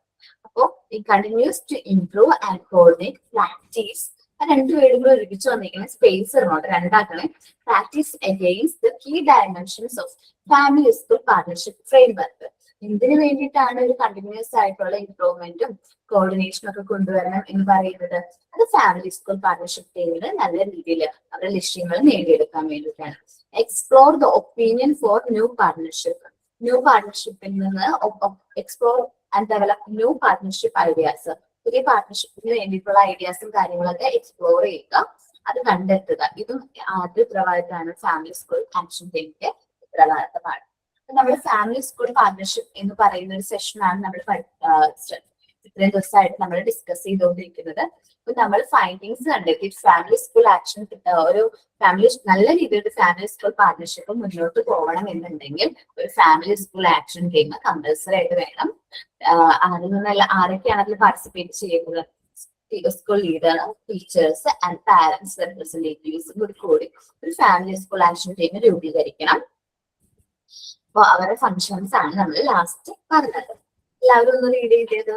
അപ്പോ ഈ continuous to improve and coordinate practice, രണ്ട് വേർഡുകൾ ഒരുമിച്ച് വന്നിരിക്കുന്നത് സ്പേസ് ഇറങ്ങോട്ട് രണ്ടാക്കണേ. Practice against the key dimensions of family school partnership framework. എന്തിനു വേണ്ടിയിട്ടാണ് ഒരു കണ്ടിന്യൂസ് ആയിട്ടുള്ള ഇംപ്രൂവ്മെന്റും കോർഡിനേഷനും ഒക്കെ കൊണ്ടുവരണം എന്ന് പറയുന്നത്? അത് ഫാമിലി സ്കൂൾ പാർട്ണർഷിപ്പ് ടീമിൽ നല്ല രീതിയിൽ അവരുടെ ലക്ഷ്യങ്ങൾ നേടിയെടുക്കാൻ വേണ്ടിയിട്ടാണ്. Explore the opinion for new partnership, new പാർട്ണർഷിപ്പിൽ നിന്ന് explore and develop new partnership ideas, പുതിയ പാർട്ണർഷിപ്പിന് വേണ്ടിയിട്ടുള്ള ഐഡിയാസും കാര്യങ്ങളൊക്കെ എക്സ്പ്ലോർ ചെയ്യുക, അത് കണ്ടെത്തുക. ഇതും ആദ്യ ഉത്തരവാദിത്തമാണ് ഫാമിലി സ്കൂൾ ആക്ഷൻ ടീമിന്റെ ഉത്തരവാദിത്തമാണ്. നമ്മുടെ ഫാമിലി സ്കൂൾ പാർട്ണർഷിപ്പ് എന്ന് പറയുന്ന ഒരു സെഷനാണ് നമ്മൾ ഇത്രയും ദിവസമായിട്ട് നമ്മൾ ഡിസ്കസ് ചെയ്തുകൊണ്ടിരിക്കുന്നത്. അപ്പൊ നമ്മൾ ഫൈൻഡിങ്സ് കണ്ടെത്തി ഫാമിലി സ്കൂൾ ആക്ഷൻ ഒരു ഫാമിലി നല്ല രീതിയിൽ ഫാമിലി സ്കൂൾ പാർട്ണർഷിപ്പ് മുന്നോട്ട് പോകണം എന്നുണ്ടെങ്കിൽ ഒരു family school action team compulsory ആയിട്ട് വേണം. അതിൽ നിന്നല്ല ആരൊക്കെയാണ് അതിൽ പാർട്ടിസിപ്പേറ്റ് ചെയ്യുന്നത്? School leader, teachers and parents representatives കൂടി ഒരു ഫാമിലി സ്കൂൾ ആക്ഷൻ ടീം രൂപീകരിക്കണം. അപ്പൊ അവരുടെ ഫങ്ഷൻസ് ആണ് നമ്മൾ ലാസ്റ്റ് പറഞ്ഞത്. എല്ലാവരും ഒന്ന് റീഡ് ചെയ്തത്.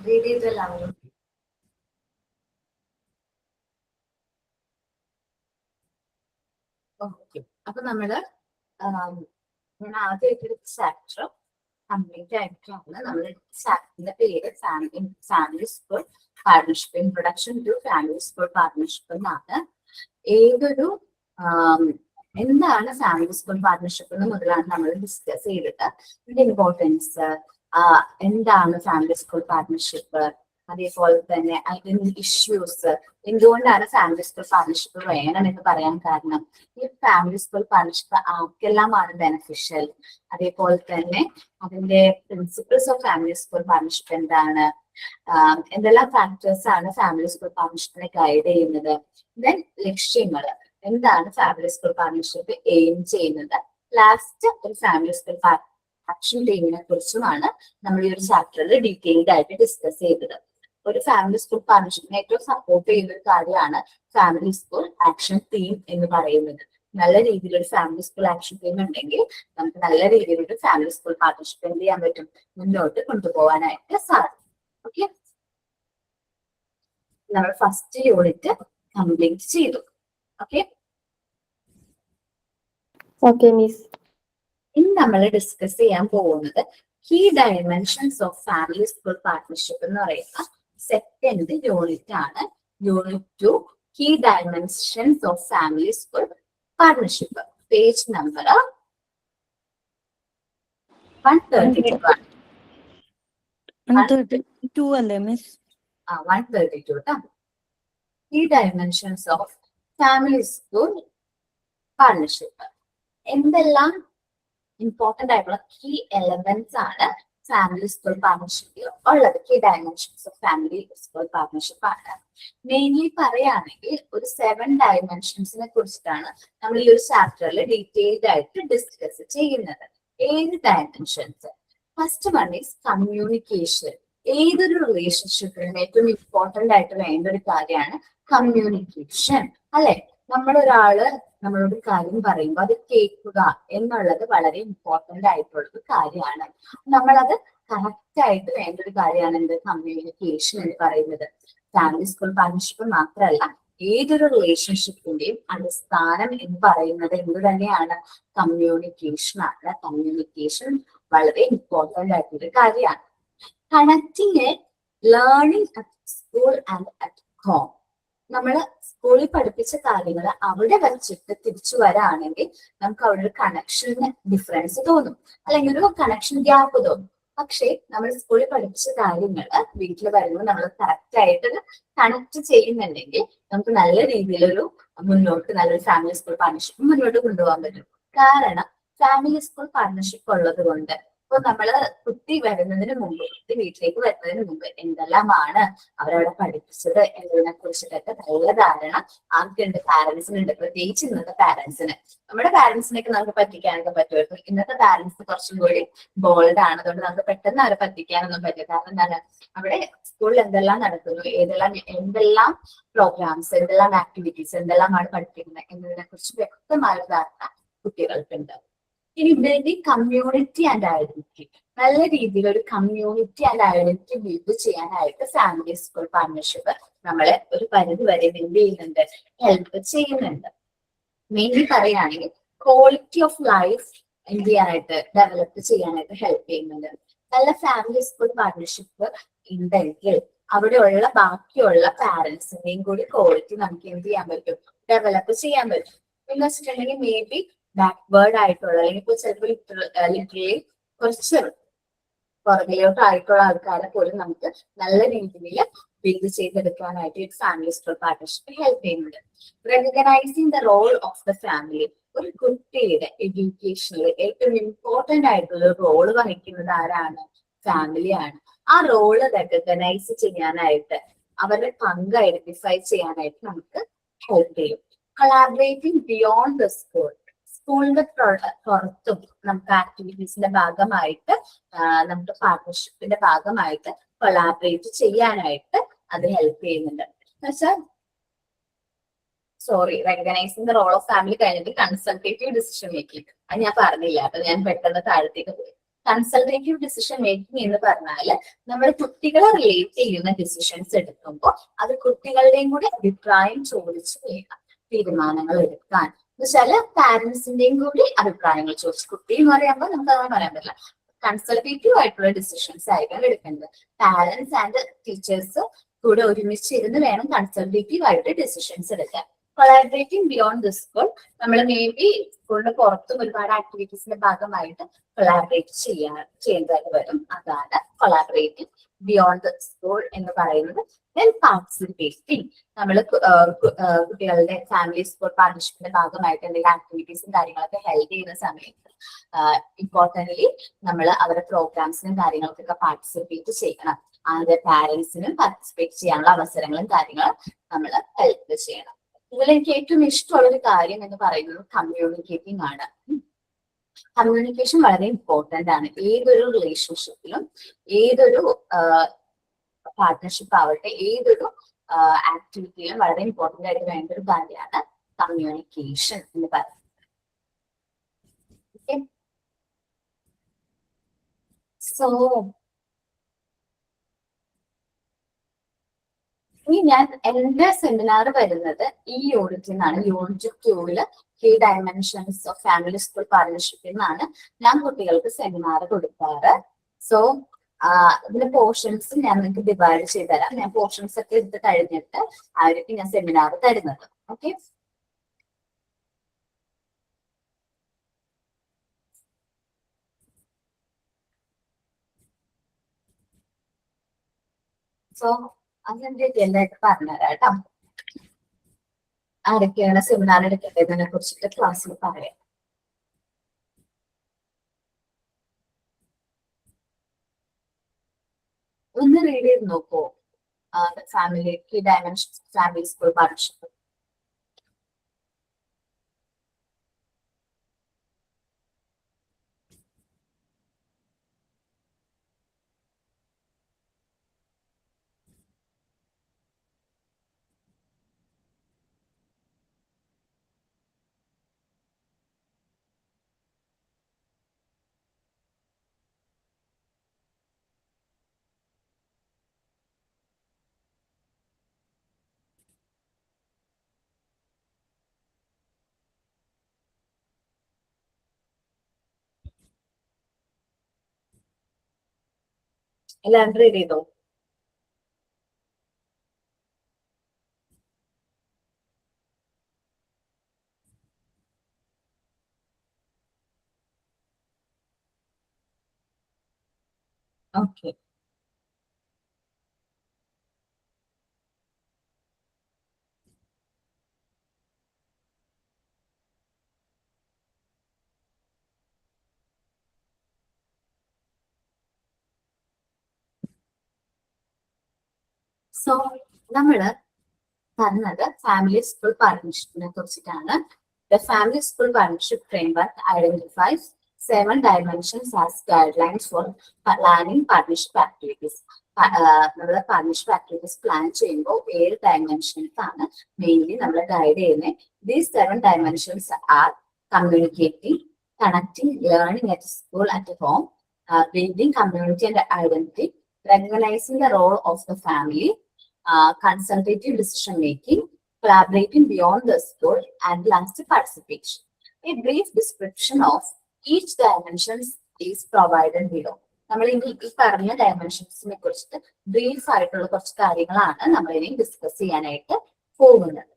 റീഡ് ചെയ്ത് എല്ലാവരും. ഓക്കെ, അപ്പൊ നമ്മള് ഞാൻ ആദ്യമായിട്ട് എടുത്ത ചാപ്റ്റർ കംപ്ലീറ്റ് ആയിട്ടാണ്. നമ്മുടെ ചാപ്റ്ററിന്റെ പേര് family school partnership, introduction to family school partnership എന്നാണ്. ഏതൊരു എന്താണ് ഫാമിലി സ്കൂൾ പാർട്ണർഷിപ്പ് എന്ന് മുതലാണ് നമ്മൾ ഡിസ്കസ് ചെയ്തിട്ട് ഇതിന്റെ ഇമ്പോർട്ടൻസ്, എന്താണ് ഫാമിലി സ്കൂൾ പാർട്ണർഷിപ്പ്, അതേപോലെ തന്നെ അതിന്റെ ഇഷ്യൂസ്, എന്തുകൊണ്ടാണ് ഫാമിലി സ്കൂൾ പാർട്ണർഷിപ്പ് വേണം എന്ന് പറയാൻ കാരണം, ഈ ഫാമിലി സ്കൂൾ പാർട്ണർഷിപ്പ് ആർക്കെല്ലാമാണ് ബെനഫിഷ്യൽ, അതേപോലെ തന്നെ അതിന്റെ principles of family school partnership എന്താണ്, എന്തെല്ലാം ഫാക്ടേഴ്സ് ആണ് ഫാമിലി സ്കൂൾ പാർട്ണർഷിപ്പിനെ ഗൈഡ് ചെയ്യുന്നത്, ദെൻ ലക്ഷ്യങ്ങൾ എന്താണ് ഫാമിലി സ്കൂൾ പാർട്ണർഷിപ്പ് എയിം ചെയ്യുന്നത്, ലാസ്റ്റ് ഒരു ഫാമിലി സ്കൂൾ ആക്ഷൻ ടീമിനെ കുറിച്ചുമാണ് നമ്മൾ ഈ ഒരു ചാപ്റ്ററിൽ ഡീറ്റെയിൽഡ് ആയിട്ട് ഡിസ്കസ് ചെയ്തത്. ഒരു ഫാമിലി സ്കൂൾ പാർട്ണർഷിപ്പിനെ ഏറ്റവും സപ്പോർട്ട് ചെയ്യുന്ന ഒരു കാര്യമാണ് ഫാമിലി സ്കൂൾ ആക്ഷൻ ടീം എന്ന് പറയുന്നത്. നല്ല രീതിയിൽ ഒരു ഫാമിലി സ്കൂൾ ആക്ഷൻ ടീം ഉണ്ടെങ്കിൽ നമുക്ക് നല്ല രീതിയിലൊരു ഫാമിലി സ്കൂൾ പാർട്ണർഷിപ്പ് എന്ത് ചെയ്യാൻ പറ്റും, മുന്നോട്ട് കൊണ്ടുപോകാനായിട്ട് സാധിക്കും. ഓക്കെ, നമ്മൾ ഫസ്റ്റ് യൂണിറ്റ് കംപ്ലീറ്റ് ചെയ്തു. Okay, Okay, miss. ഇന്ന് നമ്മൾ ഡിസ്കസ് ചെയ്യാൻ പോകുന്നത് key dimensions of family school partnership എന്ന് പറയുന്ന സെക്കൻഡ് യൂണിറ്റ് ആണ്. Unit 2 key dimensions of family school partnership, page number 132 അല്ലേ മിസ്? 132 ട്ടാ. Key dimensions of family school partnership, എന്തെല്ലാം ഇമ്പോർട്ടന്റ് ആയിട്ടുള്ള കീ എലമെന്റ്സ് ആണ് ഫാമിലി സ്കൂൾ പാർട്ണർഷിപ്പിൽ ഉള്ളത്. Key dimensions of family school partnership ആണ്. മെയിൻലി പറയുകയാണെങ്കിൽ ഒരു 7 ഡയമെൻഷൻസിനെ കുറിച്ചിട്ടാണ് നമ്മൾ ഈ ഒരു ചാപ്റ്ററിൽ ഡീറ്റെയിൽഡ് ആയിട്ട് ഡിസ്കസ് ചെയ്യുന്നത്. 7 dimensions. First one is communication. ഏതൊരു റിലേഷൻഷിപ്പിനും ഏറ്റവും ഇമ്പോർട്ടന്റ് ആയിട്ട് വേണ്ട ഒരു കാര്യമാണ് കമ്മ്യൂണിക്കേഷൻ, അല്ലെ? നമ്മളൊരാള് നമ്മളോട് കാര്യം പറയുമ്പോൾ അത് കേൾക്കുക എന്നുള്ളത് വളരെ ഇമ്പോർട്ടന്റ് ആയിട്ടുള്ള ഒരു കാര്യമാണ്. നമ്മളത് കറക്റ്റ് ആയിട്ട് വേണ്ട ഒരു കാര്യമാണ് എന്ത്, കമ്മ്യൂണിക്കേഷൻ എന്ന് പറയുന്നത്. ഫാമിലി സ്കൂൾ പാർട്ണർഷിപ്പ് മാത്രമല്ല, ഏതൊരു റിലേഷൻഷിപ്പിന്റെയും അടിസ്ഥാനം എന്ന് പറയുന്നത് എന്ത് തന്നെയാണ്, കമ്മ്യൂണിക്കേഷൻ ആണ്. കമ്മ്യൂണിക്കേഷൻ വളരെ ഇമ്പോർട്ടന്റ് ആയിട്ടൊരു കാര്യമാണ്. Connecting A learning at school and at home. നമ്മള് സ്കൂളിൽ പഠിപ്പിച്ച കാര്യങ്ങൾ അവിടെ വെച്ചിട്ട് തിരിച്ചു വരാണെങ്കിൽ നമുക്ക് അവിടെ ഒരു കണക്ഷന് ഡിഫറൻസ് തോന്നും, അല്ലെങ്കിൽ ഒരു കണക്ഷൻ ഗ്യാപ്പ് തോന്നും. പക്ഷെ നമ്മൾ സ്കൂളിൽ പഠിപ്പിച്ച കാര്യങ്ങൾ വീട്ടിൽ വരുമ്പോൾ നമ്മൾ കറക്റ്റ് ആയിട്ട് കണക്ട് ചെയ്യുന്നുണ്ടെങ്കിൽ നമുക്ക് നല്ല രീതിയിലൊരു മുന്നോട്ട് നല്ലൊരു ഫാമിലി സ്കൂൾ പാർട്ണർഷിപ്പ് മുന്നോട്ട് കൊണ്ടുപോകാൻ പറ്റും. കാരണം ഫാമിലി സ്കൂൾ പാർട്ണർഷിപ്പ് ഉള്ളത് കൊണ്ട് ഇപ്പൊ നമ്മള് കുട്ടി വരുന്നതിന് മുമ്പ്, കുട്ടി വീട്ടിലേക്ക് വരുന്നതിന് മുമ്പ് എന്തെല്ലാമാണ് അവരവിടെ പഠിപ്പിച്ചത് എന്നതിനെ കുറിച്ചിട്ടൊക്കെ നല്ല ധാരണ ആർക്കുണ്ട്, പാരന്റ്സിനുണ്ട്. പ്രത്യേകിച്ച് ഇന്നത്തെ പാരന്റ്സിന്. നമ്മുടെ പാരന്റ്സിനൊക്കെ നമുക്ക് പറ്റിക്കാനൊക്കെ പറ്റുമായിരുന്നു. ഇന്നത്തെ പാരന്റ്സ് കുറച്ചും കൂടി ബോൾഡ് ആണ്. അതുകൊണ്ട് നമുക്ക് പെട്ടെന്ന് അവരെ പറ്റിക്കാനൊന്നും പറ്റില്ല. കാരണം എന്താണ്, അവിടെ സ്കൂളിൽ എന്തെല്ലാം നടക്കുന്നു, എന്തെല്ലാം പ്രോഗ്രാംസ്, എന്തെല്ലാം ആക്ടിവിറ്റീസ്, എന്തെല്ലാമാണ് പഠിപ്പിക്കുന്നത് എന്നതിനെ കുറിച്ച് വ്യക്തമായ ധാരണ കുട്ടികൾക്കുണ്ട്. ഇനി ഇതിന്റെ കമ്മ്യൂണിറ്റി ആൻഡ് ഐഡന്റിറ്റി, നല്ല രീതിയിൽ ഒരു കമ്മ്യൂണിറ്റി ആൻഡ് ഐഡന്റിറ്റി ബിൽഡ് ചെയ്യാനായിട്ട് ഫാമിലി സ്കൂൾ പാർട്ണർഷിപ്പ് നമ്മളെ ഒരു പരിധി വരെ എന്ത് ചെയ്യുന്നുണ്ട്, ഹെൽപ്പ് ചെയ്യുന്നുണ്ട്. മെയിൻലി പറയുകയാണെങ്കിൽ ക്വാളിറ്റി ഓഫ് ലൈഫ് എന്ത് ചെയ്യാനായിട്ട്, ഡെവലപ്പ് ചെയ്യാനായിട്ട് ഹെൽപ്പ് ചെയ്യുന്നുണ്ട്. നല്ല ഫാമിലി സ്കൂൾ പാർട്ണർഷിപ്പ് ഉണ്ടെങ്കിൽ അവിടെയുള്ള ബാക്കിയുള്ള പാരന്റ്സിന്റെയും കൂടി ക്വാളിറ്റി നമുക്ക് എന്ത് ചെയ്യാൻ പറ്റും, ഡെവലപ്പ് ചെയ്യാൻ പറ്റും. എന്ന് വെച്ചിട്ടുണ്ടെങ്കിൽ മേ ബി ബാക്ക്വേർഡ് ആയിട്ടുള്ള, അല്ലെങ്കിൽ ഇപ്പോൾ ചിലപ്പോൾ ലിറ്ററലി കുറച്ച് പുറകിലോട്ടായിട്ടുള്ള ആൾക്കാരെ പോലും നമുക്ക് നല്ല രീതിയിൽ ബിൽഡ് ചെയ്തെടുക്കാനായിട്ട് ഈ ഫാമിലി സ്കൂൾ പാർട്ണർഷിപ്പ് ഹെൽപ്പ് ചെയ്യുന്നുണ്ട്. Recognising the role of the family. ഒരു കുട്ടിയുടെ എഡ്യൂക്കേഷനിൽ ഏറ്റവും ഇമ്പോർട്ടന്റ് ആയിട്ടുള്ള റോള് വഹിക്കുന്നത് ആരാണ്, ഫാമിലിയാണ്. ആ റോള് റെക്കഗ്നൈസ് ചെയ്യാനായിട്ട്, അവരുടെ പങ്ക് ഐഡന്റിഫൈ ചെയ്യാനായിട്ട് നമുക്ക് ഹെൽപ്പ് ചെയ്യും. Collaborating beyond the school. സ്കൂളിന്റെ പുറത്തും നമുക്ക് ആക്ടിവിറ്റീസിന്റെ ഭാഗമായിട്ട്, നമുക്ക് പാർട്ണർഷിപ്പിന്റെ ഭാഗമായിട്ട് കൊളാബറേറ്റ് ചെയ്യാനായിട്ട് അത് ഹെൽപ്പ് ചെയ്യുന്നുണ്ട്. എന്നുവെച്ചാൽ recognising the role of family കഴിഞ്ഞിട്ട് കൺസൾട്ടേറ്റീവ് ഡിസിഷൻ മേക്കിംഗ്, അത് ഞാൻ പറഞ്ഞില്ല, അപ്പൊ ഞാൻ പെട്ടെന്ന് താഴത്തേക്ക് പോയി. കൺസൾട്ടേറ്റീവ് ഡിസിഷൻ മേക്കിംഗ് എന്ന് പറഞ്ഞാൽ നമ്മൾ കുട്ടികളെ റിലേറ്റ് ചെയ്യുന്ന ഡിസിഷൻസ് എടുക്കുമ്പോൾ അത് കുട്ടികളുടെയും കൂടി അഭിപ്രായം ചോദിച്ച് വേണം തീരുമാനങ്ങൾ എടുക്കാൻ. എന്ന് വെച്ചാല് പാരന്റ്സിന്റെയും കൂടി അഭിപ്രായങ്ങൾ ചോദിച്ചു. കുട്ടി എന്ന് പറയുമ്പോൾ നമുക്ക് അങ്ങനെ പറയാൻ പറ്റില്ല. കൺസൾട്ടേറ്റീവ് ആയിട്ടുള്ള ഡിസിഷൻസ് ആയിരിക്കും എടുക്കേണ്ടത്. പാരന്റ്സ് ആൻഡ് ടീച്ചേഴ്സ് കൂടെ ഒരുമിച്ച് ഇരുന്ന് വേണം കൺസൾട്ടേറ്റീവ് ആയിട്ട് ഡിസിഷൻസ് എടുക്കാൻ. കൊളാബറേറ്റിംഗ് ബിയോണ്ട് ദ സ്കൂൾ, നമ്മൾ മേ ബി സ്കൂളിന് പുറത്തും ഒരുപാട് ആക്ടിവിറ്റീസിന്റെ ഭാഗമായിട്ട് കൊളാബറേറ്റ് ചെയ്യേണ്ടതായിട്ട് വരും. അതാണ് കൊളാബറേറ്റിംഗ് ബിയോണ്ട് ദ സ്കൂൾ എന്ന് പറയുന്നത്. ദെൻ പാർട്ടിസിപ്പേറ്റിംഗ്, നമ്മൾ കുട്ടികളുടെ ഫാമിലി സ്കൂൾ പാർട്ണർഷിപ്പിന്റെ ഭാഗമായിട്ട് എന്തെങ്കിലും ആക്ടിവിറ്റീസും കാര്യങ്ങളൊക്കെ ഹെൽപ്പ് ചെയ്യുന്ന സമയത്ത് ഇമ്പോർട്ടന്റ്ലി നമ്മൾ അവരുടെ പ്രോഗ്രാംസിനും കാര്യങ്ങൾക്കൊക്കെ പാർട്ടിസിപ്പേറ്റ് ചെയ്യണം. അതിന്റെ പാരന്റ്സിനും പാർട്ടിസിപ്പേറ്റ് ചെയ്യാനുള്ള അവസരങ്ങളും കാര്യങ്ങളും നമ്മൾ ഹെൽപ്പ് ചെയ്യണം. ഇതിൽ എനിക്ക് ഏറ്റവും ഇഷ്ടമുള്ള ഒരു കാര്യം എന്ന് പറയുന്നത് കമ്മ്യൂണിക്കേറ്റിംഗ് ആണ്. കമ്മ്യൂണിക്കേഷൻ വളരെ ഇമ്പോർട്ടന്റ് ആണ്. ഏതൊരു റിലേഷൻഷിപ്പിലും, ഏതൊരു പാർട്ട്ണർഷിപ്പ് ആവട്ടെ, ഏതൊരു ആക്ടിവിറ്റിയിലും വളരെ ഇമ്പോർട്ടന്റ് ആയിട്ട് വേണ്ട ഒരു കാര്യമാണ് കമ്മ്യൂണിക്കേഷൻ എന്ന് പറയുന്നത്. ഓക്കെ, സോ ഇനി ഞാൻ എന്റെ സെമിനാർ വരുന്നത് ഈ യൂണിറ്റിൽ നിന്നാണ്. Unit 2 key dimensions of family school പാർട്ണർഷിപ്പിൽ നിന്നാണ് ഞാൻ കുട്ടികൾക്ക് സെമിനാർ കൊടുക്കാറ്. സോ ഇതിന്റെ പോർഷൻസ് ഞാൻ നിങ്ങൾക്ക് ഡിവൈഡ് ചെയ്ത് തരാം. ഞാൻ പോർഷൻസ് ഒക്കെ എടുത്ത് കഴിഞ്ഞിട്ട് ആയിരിക്കും ഞാൻ സെമിനാർ തരുന്നത്. ഓക്കെ, സോ അതിന്റെ ഡീറ്റെയിലായിട്ട് പറഞ്ഞുതരാം കേട്ടോ. ആരൊക്കെയാണ് സെമിനാർ എടുക്കേണ്ടതിനെ കുറിച്ചിട്ട് ക്ലാസ്സിൽ പറയാം. ഒന്ന് റീഡ് ചെയ്ത് നോക്കൂ. Family key dimensions family school partnership. എല്ലാവരും റീഡ് ചെയ്തോ? ഓക്കെ, സോ നമ്മള് പറഞ്ഞത് ഫാമിലി സ്കൂൾ പാർട്ണർഷിപ്പിനെ കുറിച്ചിട്ടാണ്. The family school partnership framework identifies 7 dimensions as guidelines for planning partnership activities. നമ്മള് പാർട്ണർഷിപ്പ് ആക്ടിവിറ്റീസ് പ്ലാൻ ചെയ്യുമ്പോൾ 7 ഡയമെൻഷൻസ് ആണ് മെയിൻലി നമ്മൾ ഗൈഡ് ചെയ്യുന്നത്. These 7 dimensions are communicating, connecting, learning at school, at home, building community and identity, recognizing the role of the family, consultative decision making, collaborating beyond the school, and last participation. A brief description of each dimension is provided below. നമ്മൾ ഈ പറഞ്ഞ ഡയമെൻഷൻസിനെ കുറിച്ചിട്ട് ബ്രീഫ് ആയിട്ടുള്ള കുറച്ച് കാര്യങ്ങളാണ് നമ്മൾ ഇനി ഡിസ്കസ് ചെയ്യാനായിട്ട് പോകുന്നത്.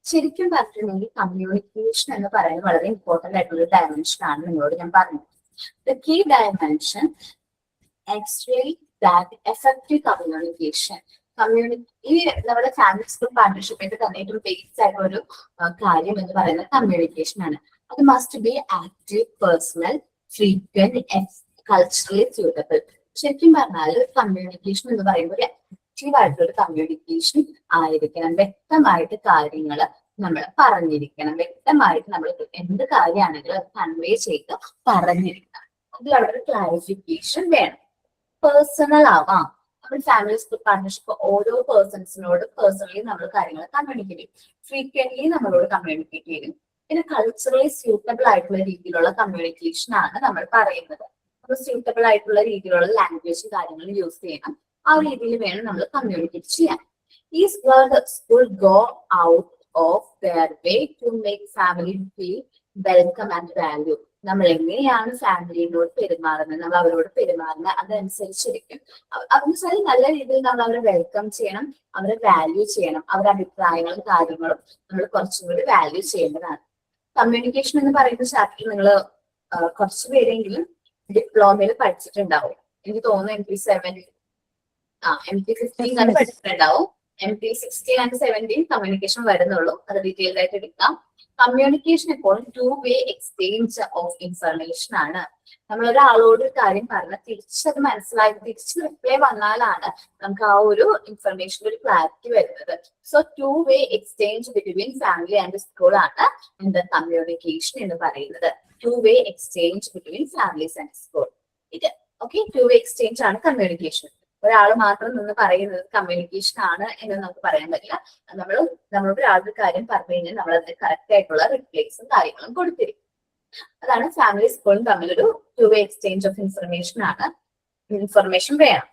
ശരിക്കും പറഞ്ഞിട്ടുണ്ടെങ്കിൽ കമ്മ്യൂണിക്കേഷൻ എന്ന് പറയുന്നത് വളരെ ഇമ്പോർട്ടന്റ് ആയിട്ടുള്ള ഡയമെൻഷൻ ആണ് നിങ്ങളോട് ഞാൻ പറഞ്ഞത്. The key dimension actually that effective communication. ഈ നമ്മുടെ ഫാമിലി സ്കൂൾ പാർട്ണർഷിപ്പിന്റെ തന്നെ ഏറ്റവും ബേസ് ആയിട്ടുള്ള ഒരു കാര്യം എന്ന് പറയുന്നത് കമ്മ്യൂണിക്കേഷൻ ആണ്. അത് must be active, personal, frequent, culturally suitable. ശരിക്കും പറഞ്ഞാൽ കമ്മ്യൂണിക്കേഷൻ എന്ന് പറയുമ്പോൾ ആക്റ്റീവ് ആയിട്ടുള്ള ഒരു കമ്മ്യൂണിക്കേഷൻ ആയിരിക്കണം. വ്യക്തമായിട്ട് കാര്യങ്ങൾ നമ്മൾ പറഞ്ഞിരിക്കണം. വ്യക്തമായിട്ട് നമ്മൾ എന്ത് കാര്യമാണെങ്കിലും അത് കൺവേ ചെയ്ത് പറഞ്ഞിരിക്കണം. അതിലുള്ള ഒരു ക്ലാരിഫിക്കേഷൻ വേണം. പേഴ്സണൽ ആവാം, നമ്മൾ ഫാമിലി സ്കൂൾ പാർട്ണർഷിപ്പ് ഓരോ പേഴ്സൺസിനോട് പേഴ്സണലി നമ്മൾ കാര്യങ്ങൾ കമ്മ്യൂണിക്കേറ്റ് ചെയ്യും, ഫ്രീക്വന്റ്ലി നമ്മളോട് കമ്മ്യൂണിക്കേറ്റ് ചെയ്യും. പിന്നെ കൾച്ചറലി സ്യൂട്ടബിൾ ആയിട്ടുള്ള രീതിയിലുള്ള കമ്മ്യൂണിക്കേഷൻ ആണ് നമ്മൾ പറയുന്നത്. അപ്പോൾ സ്യൂട്ടബിൾ ആയിട്ടുള്ള രീതിയിലുള്ള ലാംഗ്വേജ് കാര്യങ്ങൾ യൂസ് ചെയ്യണം. ആ രീതിയിൽ വേണം നമ്മൾ കമ്മ്യൂണിക്കേറ്റ് ചെയ്യാൻ. Is where the school go out of their way to make family feel welcome and value. നമ്മൾ എങ്ങനെയാണ് ഫാമിലിയോട് പെരുമാറുന്നത്, നമ്മൾ അവരോട് പെരുമാറുന്നത് അതനുസരിച്ചിരിക്കും. വെച്ചാൽ നല്ല രീതിയിൽ നമ്മൾ അവരെ വെൽക്കം ചെയ്യണം, അവരെ വാല്യൂ ചെയ്യണം, അവരുടെ അഭിപ്രായങ്ങളും കാര്യങ്ങളും നമ്മൾ കുറച്ചും കൂടി വാല്യൂ ചെയ്യേണ്ടതാണ്. കമ്മ്യൂണിക്കേഷൻ എന്ന് പറയുന്ന ചാപ്റ്റർ നിങ്ങൾ കുറച്ചു പേരെങ്കിലും ഡിപ്ലോമയിൽ പഠിച്ചിട്ടുണ്ടാവും. എനിക്ക് തോന്നുന്നു MP7 MP15 അത് പഠിച്ചിട്ടുണ്ടാവും. MP16 and 17 കമ്മ്യൂണിക്കേഷൻ വരുന്നുള്ളൂ. അത് ഡീറ്റെയിൽഡ് ആയിട്ട് എടുക്കാം. കമ്മ്യൂണിക്കേഷൻ എപ്പോഴും 2-way എക്സ്ചേഞ്ച് ഓഫ് ഇൻഫർമേഷൻ ആണ്. നമ്മൾ ഒരാളോട് ഒരു കാര്യം പറഞ്ഞാൽ തിരിച്ചത് മനസ്സിലായി തിരിച്ച് റിപ്ലൈ വന്നാലാണ് നമുക്ക് ആ ഒരു ഇൻഫർമേഷൻ ഒരു ക്ലാരിറ്റി വരുന്നത്. So 2-way exchange between family and school ആണ് എന്താ കമ്മ്യൂണിക്കേഷൻ എന്ന് പറയുന്നത്. 2-way exchange between families and school. ഇത് ഓക്കെ, 2-way എക്സ്ചേഞ്ച് ആണ് കമ്മ്യൂണിക്കേഷൻ. ഒരാൾ മാത്രം നിന്ന് പറയുന്നത് കമ്മ്യൂണിക്കേഷൻ ആണ് എന്ന് നമുക്ക് പറയാൻ പറ്റില്ല. നമ്മളോട് ഒരാളുടെ കാര്യം പറഞ്ഞു കഴിഞ്ഞാൽ നമ്മൾ അതിന് കറക്റ്റ് ആയിട്ടുള്ള റിപ്ലൈസും കാര്യങ്ങളും കൊടുത്തിരിക്കും. അതാണ് ഫാമിലി സ്കൂളും തമ്മിലൊരു 2-way എക്സ്ചേഞ്ച് ഓഫ് ഇൻഫർമേഷൻ ആണ്. ഇൻഫർമേഷൻ വേണം.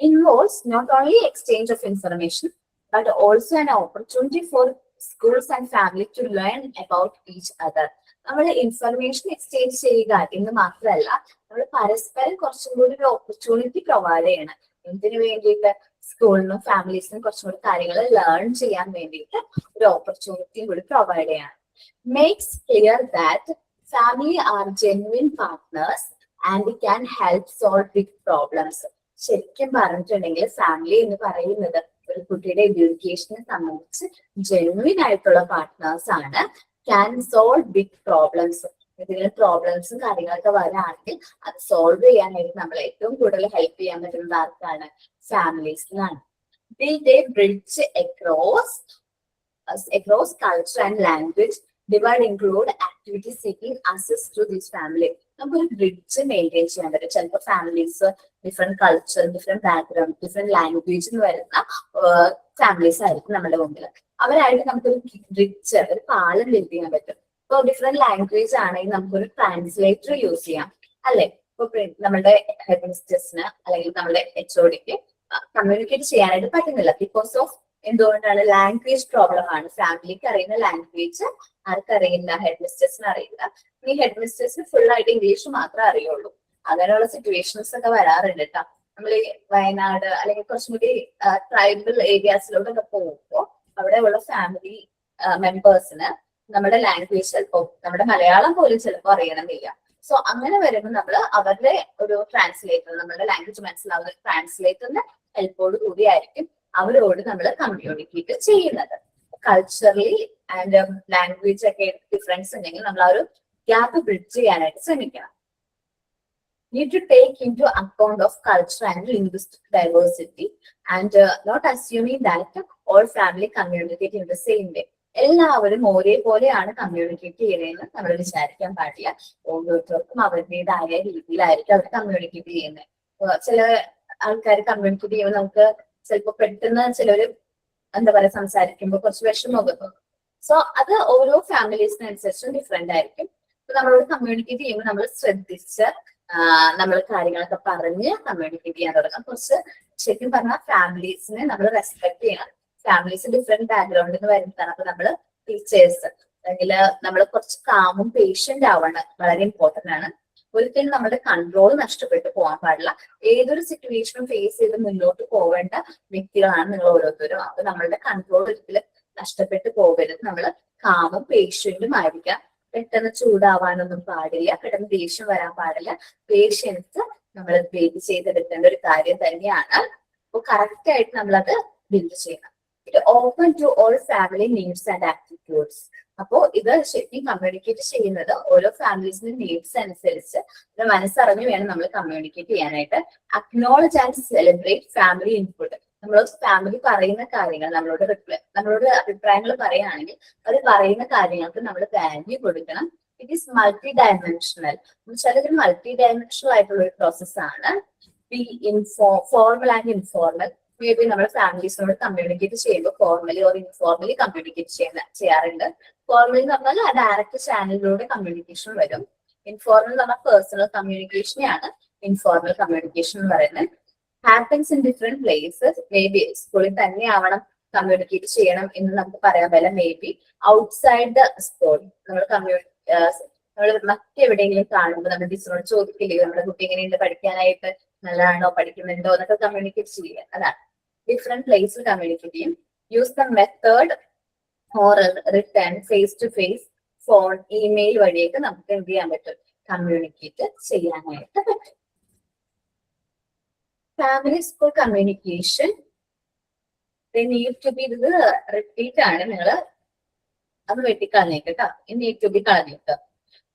Involves not only exchange of information but also an opportunity for schools and family to learn about each other. നമ്മൾ ഇൻഫർമേഷൻ എക്സ്ചേഞ്ച് ചെയ്യുക എന്ന് മാത്രമല്ല, നമ്മൾ പരസ്പരം കുറച്ചും കൂടി ഒരു ഓപ്പർച്യൂണിറ്റി പ്രൊവൈഡ് ചെയ്യണം. എന്തിനു വേണ്ടിയിട്ട്? സ്കൂളിനും ഫാമിലീസിനും കുറച്ചും കൂടി കാര്യങ്ങൾ ലേൺ ചെയ്യാൻ വേണ്ടിയിട്ട് ഒരു ഓപ്പർച്യൂണിറ്റിയും കൂടി പ്രൊവൈഡ് ചെയ്യണം. Makes clear that family are genuine partners and can help solve big problems. ശരിക്കും പറഞ്ഞിട്ടുണ്ടെങ്കിൽ ഫാമിലി എന്ന് പറയുന്നത് ഒരു കുട്ടിയുടെ എഡ്യൂക്കേഷനെ സംബന്ധിച്ച് ജെന്യുവിൻ ആയിട്ടുള്ള പാർട്ട്നേഴ്സ് ആണ്. Can solve big problems. എന്തെങ്കിലും പ്രോബ്ലംസും കാര്യങ്ങളൊക്കെ വരാണെങ്കിൽ അത് സോൾവ് ചെയ്യാനായിട്ട് നമ്മൾ ഏറ്റവും കൂടുതൽ ഹെൽപ്പ് ചെയ്യാൻ പറ്റുന്നത് ആർക്കാണ്? ഫാമിലീസിനാണ്. They bridge across culture and language. Divide include activity seeking access to this family. നമുക്കൊരു ബ്രിഡ്ജ് മെയിൻറ്റെയിൻ ചെയ്യാൻ പറ്റും. ചിലപ്പോൾ families different culture, different background, different language എന്ന് വരുന്ന ഫാമിലീസ് ആയിരിക്കും നമ്മുടെ മുമ്പിൽ. അവരായിട്ട് നമുക്കൊരു ബ്രിഡ്ജ്, ഒരു പാലം ബിൽഡ് ചെയ്യാൻ പറ്റും. ഇപ്പോൾ ഡിഫറെന്റ് ലാംഗ്വേജ് ആണെങ്കിൽ നമുക്കൊരു ട്രാൻസ്ലേറ്റർ യൂസ് ചെയ്യാം, അല്ലെ? ഇപ്പൊ നമ്മുടെ ഹെഡ് മിസ്റ്റേഴ്സിന് അല്ലെങ്കിൽ നമ്മുടെ HODക്ക് കമ്മ്യൂണിക്കേറ്റ് ചെയ്യാനായിട്ട് പറ്റുന്നില്ല. ബിക്കോസ് ഓഫ് എന്തുകൊണ്ടാണ്? ലാംഗ്വേജ് പ്രോബ്ലം ആണ്. ഫാമിലിക്ക് അറിയുന്ന ലാംഗ്വേജ് ആർക്കറിയില്ല? ഹെഡ് മിസ്റ്റേഴ്സിന് അറിയില്ല. ഈ ഹെഡ് മിസ്റ്റേഴ്സിന് ഫുൾ ആയിട്ട് ഇംഗ്ലീഷ് മാത്രമേ അറിയുള്ളൂ. അങ്ങനെയുള്ള സിറ്റുവേഷൻസ് ഒക്കെ വരാറുണ്ട് കേട്ടോ. നമ്മൾ ഈ വയനാട് അല്ലെങ്കിൽ കുറച്ചും കൂടി ട്രൈബൽ ഏരിയാസിലോട്ടൊക്കെ പോകുമ്പോൾ അവിടെയുള്ള ഫാമിലി മെമ്പേഴ്സിന് നമ്മുടെ ലാംഗ്വേജ് ചിലപ്പോൾ നമ്മുടെ മലയാളം പോലും ചിലപ്പോൾ അറിയണമെന്നില്ല. സോ അങ്ങനെ വരുമ്പോൾ നമ്മൾ അവരുടെ ഒരു ട്രാൻസ്ലേറ്റർ, നമ്മുടെ ലാംഗ്വേജ് മനസ്സിലാവുന്ന ട്രാൻസ്ലേറ്ററിന്റെ ഹെൽപ്പോട് കൂടിയായിരിക്കും അവരോട് നമ്മൾ കമ്മ്യൂണിക്കേറ്റ് ചെയ്യുന്നത്. കൾച്ചറലി ആൻഡ് ലാംഗ്വേജ് ഒക്കെ ഡിഫറൻസ് ഉണ്ടെങ്കിൽ നമ്മൾ ആ ഒരു ഗ്യാപ്പ് ബ്രിഡ്ജ് ചെയ്യാനായിട്ട് ശ്രമിക്കണം. Need to take into account of culture and linguistic diversity and not assuming that all family communicate in the same way. എല്ലാവരും ഒരേപോലെയാണ് കമ്മ്യൂണിക്കേറ്റ് ചെയ്യുന്നതെന്ന് നമ്മൾ വിചാരിക്കാൻ പാടില്ല. ഓരോരുത്തർക്കും അവരുടേതായ രീതിയിലായിരിക്കും അവർ കമ്മ്യൂണിക്കേറ്റ് ചെയ്യുന്നത്. ചില ആൾക്കാർ കമ്മ്യൂണിക്കേറ്റ് ചെയ്യുമ്പോൾ നമുക്ക് ചിലപ്പോൾ പെട്ടെന്ന് ചിലര് എന്താ പറയാ സംസാരിക്കുമ്പോൾ കുറച്ച് വിഷമമൊക്കെ തോന്നും. സോ അത് ഓരോ ഫാമിലീസിനനുസരിച്ചും ഡിഫറെന്റ് ആയിരിക്കും. അപ്പൊ നമ്മളോട് കമ്മ്യൂണിക്കേറ്റ് ചെയ്യുമ്പോൾ നമ്മൾ ശ്രദ്ധിച്ച് നമ്മൾ കാര്യങ്ങളൊക്കെ പറഞ്ഞ് കമ്മ്യൂണിക്കേറ്റ് ചെയ്യാൻ തുടങ്ങാം. കുറച്ച് ശരിക്കും പറഞ്ഞാൽ ഫാമിലീസിനെ നമ്മൾ റെസ്പെക്ട് ചെയ്യണം. ഫാമിലീസ് ഡിഫറെന്റ് ബാക്ക്ഗ്രൗണ്ടിൽ നിന്ന് വരുന്നതാണ്. അപ്പൊ നമ്മള് ടീച്ചേഴ്സ് അല്ലെങ്കിൽ നമ്മൾ കുറച്ച് കാമും പേഷ്യന്റ് ആവണം, വളരെ ഇമ്പോർട്ടന്റ് ആണ്. ഒരിക്കലും നമ്മുടെ കൺട്രോൾ നഷ്ടപ്പെട്ടു പോകാൻ പാടില്ല. ഏതൊരു സിറ്റുവേഷനും ഫേസ് ചെയ്ത് മുന്നോട്ട് പോവേണ്ട വ്യക്തികളാണ് നിങ്ങൾ ഓരോരുത്തരും. അപ്പൊ നമ്മളുടെ കൺട്രോൾ ഒരിക്കലും നഷ്ടപ്പെട്ടു പോകരുത്. നമ്മൾ കാമും പേഷ്യന്റും ആയിരിക്കാം. പെട്ടെന്ന് ചൂടാവാനൊന്നും പാടില്ല, പെട്ടെന്ന് ദേഷ്യം വരാൻ പാടില്ല. പേഷ്യൻസ് നമ്മൾ ബിൽഡ് ചെയ്തെടുക്കേണ്ട ഒരു കാര്യം തന്നെയാണ്. അപ്പൊ കറക്റ്റ് ആയിട്ട് നമ്മളത് ബിൽഡ് ചെയ്യണം. It open to all family needs and attitudes. അപ്പോ ഇത് ശരിക്കും കമ്മ്യൂണിക്കേറ്റ് ചെയ്യുന്നത് ഓരോ ഫാമിലീസിന്റെ നീഡ്സ് അനുസരിച്ച് മനസ്സറിഞ്ഞ് വേണം നമ്മൾ കമ്മ്യൂണിക്കേറ്റ് ചെയ്യാനായിട്ട്. Acknowledge and celebrate family input. നമ്മൾ ഫാമിലി പറയുന്ന കാര്യങ്ങൾ നമ്മളോട് അഭിപ്രായങ്ങൾ പറയുകയാണെങ്കിൽ അവർ പറയുന്ന കാര്യങ്ങൾക്ക് നമ്മൾ വാല്യൂ കൊടുക്കണം. It is multi dimensional. ചിലത് മൾട്ടി ഡയമെൻഷണൽ ആയിട്ടുള്ള ഒരു പ്രോസസ് ആണ്. B formal and informal. May be നമ്മുടെ ഫാമിലീസിനോട് കമ്മ്യൂണിക്കേറ്റ് ചെയ്യുമ്പോൾ ഫോർമലി ഓർ ഇൻഫോർമലി കമ്മ്യൂണിക്കേറ്റ് ചെയ്യാറുണ്ട്. ഫോർമലി എന്ന് പറഞ്ഞാൽ ഡയറക്റ്റ് ചാനലിലൂടെ കമ്മ്യൂണിക്കേഷൻ വരും. ഇൻഫോർമൽ എന്ന് പറഞ്ഞാൽ പേഴ്സണൽ കമ്മ്യൂണിക്കേഷനെയാണ് ഇൻഫോർമൽ കമ്മ്യൂണിക്കേഷൻ എന്ന് പറയുന്നത്. Happens in different places. May be സ്കൂളിൽ തന്നെ ആവണം കമ്മ്യൂണിക്കേറ്റ് ചെയ്യണം എന്ന് നമുക്ക് പറയാൻ പറ്റില്ല. May be outside the school നമ്മൾ മറ്റെവിടെയെങ്കിലും കാണുമ്പോൾ നമ്മൾ ടീച്ചറോട് ചോദിക്കില്ലേ നമ്മുടെ കുട്ടി എങ്ങനെയുണ്ട്, പഠിക്കാനായിട്ട് നല്ലതാണോ, പഠിക്കുന്നുണ്ടോ എന്നൊക്കെ കമ്മ്യൂണിക്കേറ്റ് ചെയ്യുക. അതാണ് ഡിഫറെന്റ് പ്ലേസിൽ കമ്മ്യൂണിക്കേറ്റ് ചെയ്യും. Use the method or return face to face, phone, email വഴിയൊക്കെ നമുക്ക് എന്ത് ചെയ്യാൻ പറ്റും, കമ്മ്യൂണിക്കേറ്റ് ചെയ്യാനായിട്ട് പറ്റും. Family school communication need to be, ഇത് റിപ്പീറ്റ് ആണ്, നിങ്ങൾ അത് വെട്ടിക്കളഞ്ഞേട്ടോ. നീഡ് ടു ബി കളഞ്ഞിട്ട്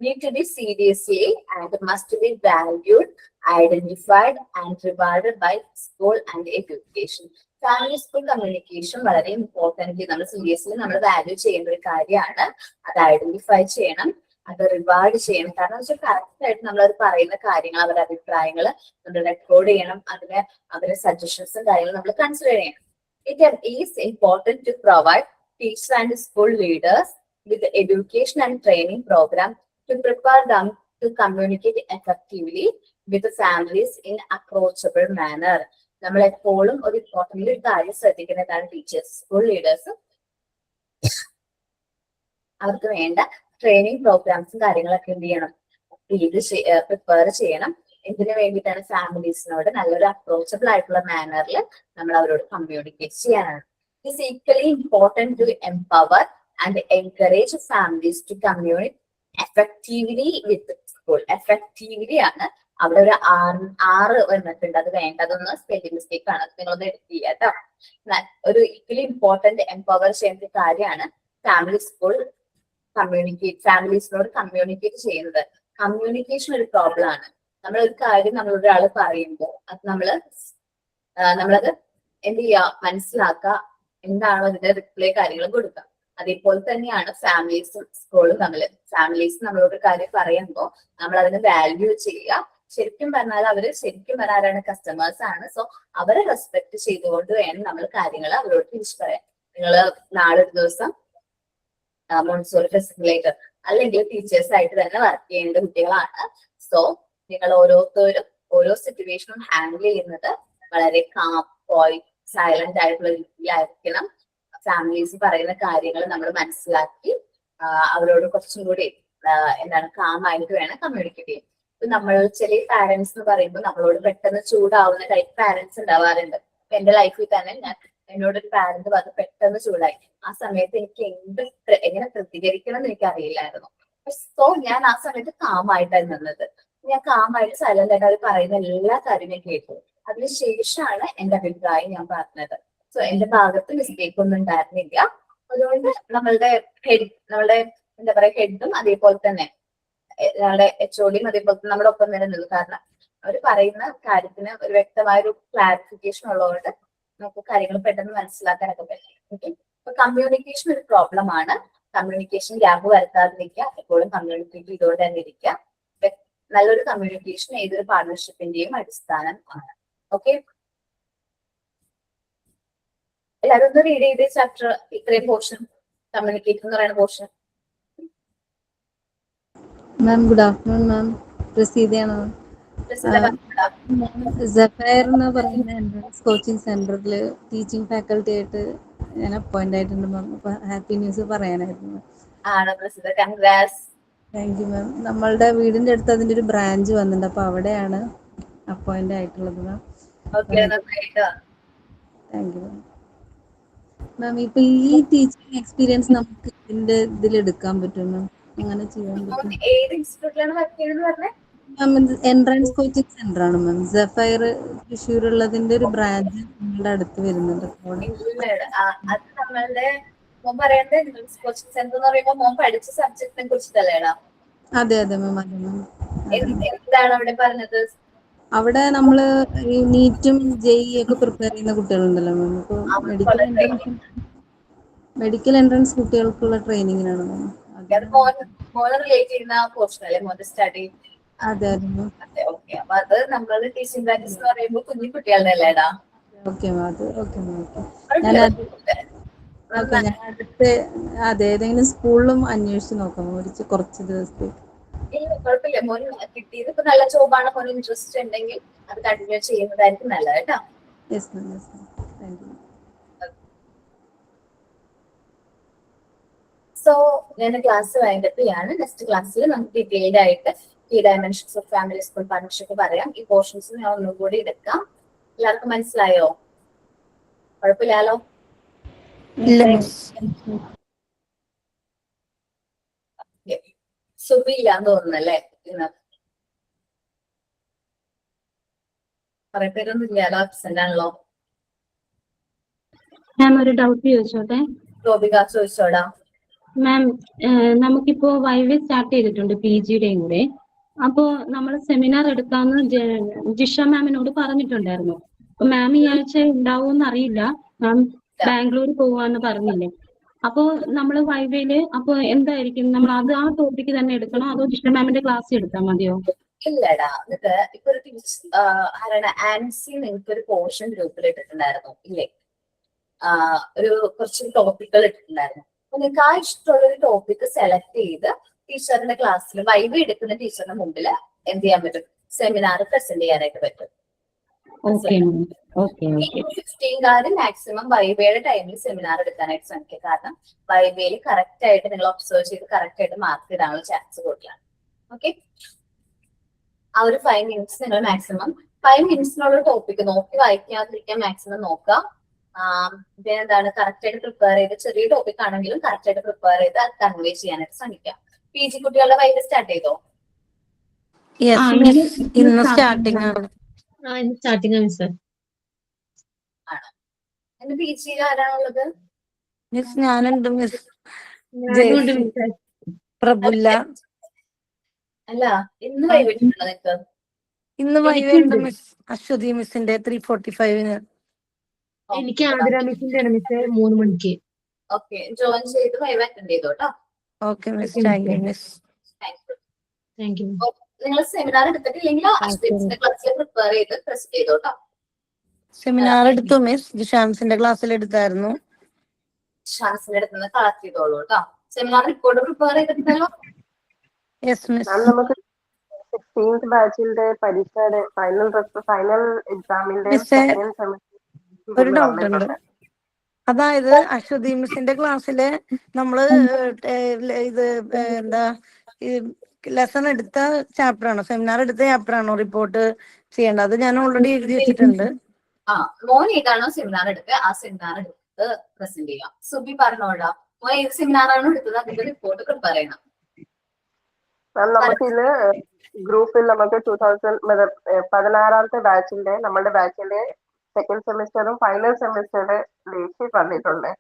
need to be seriously and must be valued, identified and rewarded by school and education. Family school communication വളരെ ഇമ്പോർട്ടൻ്റ്, നമ്മൾ സീരിയസ്ലി നമ്മൾ വാല്യൂ ചെയ്യേണ്ട ഒരു കാര്യമാണ്. അത് ഐഡന്റിഫൈ ചെയ്യണം, അത് റിവാർഡ് ചെയ്യണം. കാരണം വെച്ചാൽ കറക്റ്റ് ആയിട്ട് നമ്മൾ അത് പറയുന്ന കാര്യങ്ങൾ, അവരുടെ അഭിപ്രായങ്ങൾ നമ്മൾ റെക്കോർഡ് ചെയ്യണം. അവരുടെ സജഷൻസും കാര്യങ്ങളും നമ്മൾ കൺസിഡർ ചെയ്യണം. It is important to provide teachers and school leaders with education and training program to prepare them to communicate effectively with the families in approachable manner. നമ്മൾ എപ്പോഴും ഒരു ഇമ്പോർട്ടൻ്റ് ഒരു കാര്യം ശ്രദ്ധിക്കുന്നതാണ് ടീച്ചേഴ്സ്, സ്കൂൾ ലീഡേഴ്സ് അവർക്ക് വേണ്ട ട്രെയിനിങ് പ്രോഗ്രാംസും കാര്യങ്ങളൊക്കെ എന്ത് ചെയ്യണം, പ്രിപ്പയർ ചെയ്യണം. ഇതിനു വേണ്ടിയിട്ടാണ് ഫാമിലീസിനോട് നല്ലൊരു അപ്രോച്ചബിൾ ആയിട്ടുള്ള മാനറിൽ നമ്മൾ അവരോട് കമ്മ്യൂണിക്കേറ്റ് ചെയ്യാനാണ്. It's equally important to empower and encourage families to communicate effectively with school. Effectively ആണ് അവിടെ ഒരു ആറ് വന്നിട്ടുണ്ട്, അത് വേണ്ട, അതൊന്ന് സ്പെല്ലിംഗ് മിസ്റ്റേക്ക് ആണ്, നിങ്ങളൊന്ന് എടുത്ത് ചെയ്യാട്ടോ. ഒരു ഈക്വലി ഇമ്പോർട്ടന്റ് എംപവർ ചെയ്യേണ്ട ഒരു കാര്യമാണ് ഫാമിലീസിനോട് കമ്മ്യൂണിക്കേറ്റ് ചെയ്യുന്നത്. കമ്മ്യൂണിക്കേഷൻ ഒരു പ്രോബ്ലം ആണ്. നമ്മൾ ഒരു കാര്യം നമ്മളൊരാൾ പറയുമ്പോൾ അത് നമ്മളത് എന്ത് ചെയ്യുക, മനസ്സിലാക്കുക, എന്താണോ അതിന്റെ റിപ്ലൈ കാര്യങ്ങൾ കൊടുക്കുക. അതേപോലെ തന്നെയാണ് ഫാമിലീസും സ്കൂളും തമ്മിൽ. ഫാമിലീസ് നമ്മളോട് കാര്യം പറയുമ്പോൾ നമ്മൾ അതിന് വാല്യൂ ചെയ്യുക. ശരിക്കും പറഞ്ഞാൽ ആരാണ്, കസ്റ്റമേഴ്സ് ആണ്. സോ അവരെ റെസ്പെക്ട് ചെയ്തുകൊണ്ട് വേണം നമ്മൾ കാര്യങ്ങൾ അവരോട് തിരിച്ചു പറയാൻ. നിങ്ങൾ നാളെ ഒരു ദിവസം മോൺസോറി ഫെസ്റ്റിവലായിട്ട് അല്ലെങ്കിൽ ടീച്ചേഴ്സ് ആയിട്ട് തന്നെ വർക്ക് ചെയ്യേണ്ട കുട്ടികളാണ്. സോ നിങ്ങൾ ഓരോരുത്തരും ഓരോ സിറ്റുവേഷനും ഹാൻഡിൽ ചെയ്യുന്നത് വളരെ സൈലന്റ് ആയിട്ടുള്ള രീതിയിലായിരിക്കണം. ഫാമിലീസ് പറയുന്ന കാര്യങ്ങൾ നമ്മൾ മനസ്സിലാക്കി അവരോട് കുറച്ചും കൂടി കാമായിട്ട് വേണം കമ്മ്യൂണിക്കേറ്റ് ചെയ്യാൻ. ഇപ്പൊ നമ്മൾ ചില പാരന്റ്സ് എന്ന് പറയുമ്പോൾ നമ്മളോട് പെട്ടെന്ന് ചൂടാവുന്ന ടൈപ്പ് പാരന്റ്സ് ഉണ്ടാവാറുണ്ട്. എന്റെ ലൈഫിൽ തന്നെ എന്നോടൊരു പാരന്റ് വന്ന് പെട്ടെന്ന് ചൂടായി. ആ സമയത്ത് എനിക്ക് എങ്ങനെ പ്രതികരിക്കണം എന്ന് എനിക്ക് അറിയില്ലായിരുന്നു. സോ ഞാൻ ആ സമയത്ത് കാമായിട്ടാണ് നിന്നത്. ഞാൻ കാമായിട്ട് സൈലന്റ് ആയിട്ട് അവർ പറയുന്ന എല്ലാ കാര്യവും ഞാൻ കേട്ടു. അതിനുശേഷമാണ് എന്റെ അഭിപ്രായം ഞാൻ പറഞ്ഞത്. സോ എന്റെ ഭാഗത്ത് മിസ്റ്റേക്ക് ഒന്നും ഉണ്ടായിരുന്നില്ല. അതുകൊണ്ട് നമ്മളുടെ എന്താ പറയാ ഹെഡും അതേപോലെ തന്നെ ഞങ്ങളുടെ HODയും അതേപോലെ തന്നെ നമ്മുടെ ഒപ്പം തന്നെ നിന്നു. കാരണം അവർ പറയുന്ന കാര്യത്തിന് ഒരു വ്യക്തമായ ഒരു ക്ലാരിഫിക്കേഷൻ ഉള്ളതുകൊണ്ട് നമുക്ക് കാര്യങ്ങൾ പെട്ടെന്ന് മനസ്സിലാക്കാനൊക്കെ പറ്റും. ഓക്കെ, അപ്പൊ കമ്മ്യൂണിക്കേഷൻ ഒരു പ്രോബ്ലം ആണ്. കമ്മ്യൂണിക്കേഷൻ ഗ്യാപ്പ് വരുത്താതിരിക്കുക, എപ്പോഴും കമ്മ്യൂണിക്കേറ്റ് ചെയ്തുകൊണ്ട് തന്നെ ഇരിക്കുക. നല്ലൊരു കമ്മ്യൂണിക്കേഷൻ ഏതൊരു പാർട്ണർഷിപ്പിന്റെയും അടിസ്ഥാനം ആണ്. ഓക്കെ, എല്ലാവരും ഒന്ന് റീഡ് ചെയ്ത് ചാപ്റ്റർ ഇത്രയും പോർഷൻ, കമ്മ്യൂണിക്കേറ്റ് എന്ന് പറയുന്ന portion. Ma'am good afternoon ma'am. പ്രസീതയാണ്. സഫയർ എന്ന് പറയുന്ന എൻട്രൻസ് കോച്ചിങ് സെന്ററിൽ ടീച്ചിങ് ഫാക്കൽറ്റി ആയിട്ട് ഞാൻ അപ്പോയിന്റ് ആയിട്ടുണ്ട് മാം. അപ്പൊ ഹാപ്പി ന്യൂസ് പറയാനായിരുന്നു. Thank you ma'am. നമ്മളുടെ വീടിന്റെ അടുത്ത് അതിന്റെ ഒരു ബ്രാഞ്ച് വന്നിട്ടുണ്ട്. അപ്പൊ അവിടെയാണ് അപ്പോയിന്റ് ആയിട്ടുള്ളത് മാം. താങ്ക് യു മാം. മാം ഇപ്പൊ ഈ ടീച്ചിങ് എക്സ്പീരിയൻസ് നമുക്ക് ഇതിന്റെ ഇതിലെടുക്കാൻ പറ്റും മാം? അങ്ങനെ ചെയ്യാൻ പറ്റും? എൻട്രൻസ് കോച്ചിങ് സെന്റർ ആണ് മാം. സഫയർ തൃശ്ശൂരുള്ളതിന്റെ ഒരു ബ്രാഞ്ച് നിങ്ങളുടെ അടുത്ത് വരുന്നുണ്ട്. അതെ അതെ മാം, അതെ മാം. അവിടെ നമ്മള് ഈ നീറ്റും JEE ഒക്കെ പ്രിപ്പയർ ചെയ്യുന്ന കുട്ടികളുണ്ടല്ലോ മാം. ഇപ്പൊ മെഡിക്കൽ എൻട്രൻസ് കുട്ടികൾക്കുള്ള ട്രെയിനിങ്ങിനാണ് മാം. അതായിരുന്നു. അതെ, ഓക്കെ. അപ്പൊ അത് നമ്മള് ടീച്ചിങ് പ്രാക്ടീസ് എന്ന് പറയുമ്പോൾ കുഞ്ഞു കുട്ടികളുടെ അല്ലേടാ? ഓക്കെ മാം, അത് ഓക്കെ മാം. ഓക്കെ ഞാൻ അടുത്ത് ഏതെങ്കിലും സ്കൂളിലും അന്വേഷിച്ച് നോക്കാം കുറച്ച് ദിവസത്തേക്ക്. ഇല്ല, കുഴപ്പമില്ല. മോൻ കിട്ടിയത് ഇപ്പൊ നല്ല ജോബാണ്. മോൻ ഇൻട്രസ്റ്റ് ഉണ്ടെങ്കിൽ അത് കണ്ടിന്യൂ ചെയ്യുന്നതായിരിക്കും നല്ലത് കേട്ടോ. Yes ma'am, yes ma'am. Thank you. So ഞാൻ ക്ലാസ് വൈൻഡപ്പിയാണ്. നെക്സ്റ്റ് ക്ലാസ്സിൽ നമുക്ക് ഡീറ്റെയിൽഡ് ആയിട്ട് ഈ dimensions of family school partnership പറയാം. ഈ പോർഷൻസ് ഞാൻ ഒന്നുകൂടി എടുക്കാം. എല്ലാവർക്കും മനസ്സിലായോ? കുഴപ്പമില്ലല്ലോ? ഇല്ല മിസ്. സുബിയില്ലാന്ന് തോന്നുന്നല്ലേ ഇന്ന്? കുറെ പേരൊന്നും ഇല്ലാലോ, അബ്സെന്റ് ആണല്ലോ. മാം ഒരു ഡൗട്ട് ചോദിച്ചോട്ടെ? ഗോപിക ചോദിച്ചോടാ. മാം, നമുക്കിപ്പോ വൈവേ സ്റ്റാർട്ട് ചെയ്തിട്ടുണ്ട് PGയുടെയും കൂടെ. അപ്പോ നമ്മൾ സെമിനാർ എടുക്കാമെന്ന് ജിഷ മാമിനോട് പറഞ്ഞിട്ടുണ്ടായിരുന്നു. അപ്പൊ മാം ഈ ആഴ്ച ഉണ്ടാവുമെന്ന് അറിയില്ല. മാം ബാംഗ്ലൂർ പോവാന്ന് പറഞ്ഞില്ലേ? അപ്പോ നമ്മൾ വൈവേയില് അപ്പൊ എന്തായിരിക്കും നമ്മൾ അത് ആ ടോപ്പിക്ക് തന്നെ എടുക്കണോ അതോ ജിഷ മാമിന്റെ ക്ലാസ് എടുത്താൽ മതിയോ? ഇല്ലടാ, ഇത് ഇപ്പൊ ഒരു ആരാണ് ആൻസി നിങ്ങൾക്ക് ഒരു പോർഷൻ ഗ്രൂപ്പിൽ ഇട്ടിട്ടുണ്ടായിരുന്നു ഇല്ലേ? ഒരു കുറച്ച് ടോപ്പിക്കുകൾ ഇട്ടിട്ടുണ്ടായിരുന്നു. അപ്പൊ നിങ്ങൾക്ക് ആ ഇഷ്ടമുള്ള ഒരു ടോപ്പിക് സെലക്ട് ചെയ്ത് ടീച്ചറിന്റെ ക്ലാസ്സിൽ വൈവ് എടുക്കുന്ന ടീച്ചറിന്റെ മുമ്പിൽ എന്ത് ചെയ്യാൻ പറ്റും? സെമിനാർ പ്രസന്റ് ചെയ്യാനായിട്ട് പറ്റും. Okay okay okay. 16 മാക്സിമം വൈവയുടെ ടൈമിൽ സെമിനാർ എടുക്കാനായിട്ട് ശ്രമിക്കുക. കാരണം വൈവയിൽ കറക്റ്റ് ആയിട്ട് നിങ്ങൾ ഒബ്സർവ് ചെയ്ത് കറക്റ്റ് ആയിട്ട് മാർക്ക് ഇടാനുള്ള ചാൻസ് കൂടുതലാണ്. ഓക്കെ, ആ ഒരു 5 മിനിറ്റ്സ് നിങ്ങൾ മാക്സിമം 5 മിനിറ്റ്സിനുള്ള ടോപ്പിക് നോക്കി വായിക്കാതിരിക്കാൻ മാക്സിമം നോക്കുക. പിന്നെ എന്താണ്, കറക്റ്റ് ആയിട്ട് പ്രിപ്പയർ ചെയ്ത് ചെറിയ ടോപ്പിക് ആണെങ്കിലും കറക്റ്റ് ആയിട്ട് പ്രിപ്പയർ ചെയ്ത് അത് കൺവേ ചെയ്യാനായിട്ട് ശ്രമിക്കാം. PG കുട്ടികളുടെ വൈവ് സ്റ്റാർട്ട് ചെയ്തോ? യെസ് മിസ്, ഇന്ന് സ്റ്റാർട്ടിംഗ് ആണ്. സ്റ്റാർട്ടിംഗ് ആണ് സർ. ആണ്. എന്റെ PG ആരാണുള്ളത്? മിസ് ഞാനുണ്ട് മിസ്. പ്രബുല്ല. അല്ല, ഇന്ന് വൈവ് ഇട്ടിട്ടുണ്ടോ നിങ്ങൾക്ക്? ഇന്ന് വൈവേ ഉണ്ട് മിസ്. അശ്വതി മിസ്സിന്റെ 3:45-ന്. എനിക്ക് ആതിര മിസ്സിന്റെ മിസ് 3 മണിക്ക്. ഓക്കെ, ജോയിൻ ചെയ്ത് വൈവ് അറ്റൻഡ് ചെയ്തോ കേട്ടോ. Okay miss, thank you miss. Thank you. നിങ്ങൾ സെമിനാർ എടുത്തിട്ടില്ലെങ്കിൽ അശ്വതിന്റെ ക്ലാസ്സിൽ പ്രിപ്പയർ ചെയ്ത് പ്രസന്റ് ചെയ്തോ കേട്ടോ. സെമിനാർ എടുത്തു മിസ്. ജിഷാംസിന്റെ ക്ലാസ്സിൽ എടുത്തായിരുന്നു. ഷാൻസിന്റെ അടുത്ത് നിന്ന് കളക്ട് ചെയ്തോളൂ കേട്ടോ. സെമിനാർ റിപ്പോർട്ട് പ്രിപ്പയർ ചെയ്തിട്ടുണ്ടല്ലോ? Yes miss. നമുക്ക് 16th ബാച്ചിന്റെ പരീക്ഷയുടെ ഫൈനൽ എക്സാമിന്റെ സെക്കൻഡ് സെമിസ്റ്റർ ഒരു ഡൗട്ട് ഉണ്ട്. അതായത് അശ്വതി മിസ്സിന്റെ ക്ലാസ്സില് നമ്മള് ഇത് എന്താ ലെസൺ എടുത്ത ചാപ്റ്റർ ആണോ, സെമിനാർ എടുത്ത ചാപ്റ്റർ ആണോ റിപ്പോർട്ട് ചെയ്യേണ്ടത്? അത് ഞാൻ ഓൾറെഡി എഴുതി വെച്ചിട്ടുണ്ട്. മോൻ ഏതാണോ സെമിനാർ എടുത്ത് ആ സെമിനാർ എടുത്ത് പ്രസന്റ് ചെയ്യാം. സുബി പറഞ്ഞോടാ, മോൻ ഏത് സെമിനാർ ആണോ എടുത്തത് അതിന്റെ റിപ്പോർട്ട് പ്രിപ്പയർ ചെയ്യണം. നമുക്കിത് ഗ്രൂപ്പിൽ നമുക്ക് 16th ബാച്ചിന്റെ നമ്മുടെ ബാച്ചിന്റെ സെക്കൻഡ് സെമിസ്റ്ററും ഫൈനൽ സെമിസ്റ്ററുടെ ഡേറ്റ് പറഞ്ഞിട്ടുണ്ട്.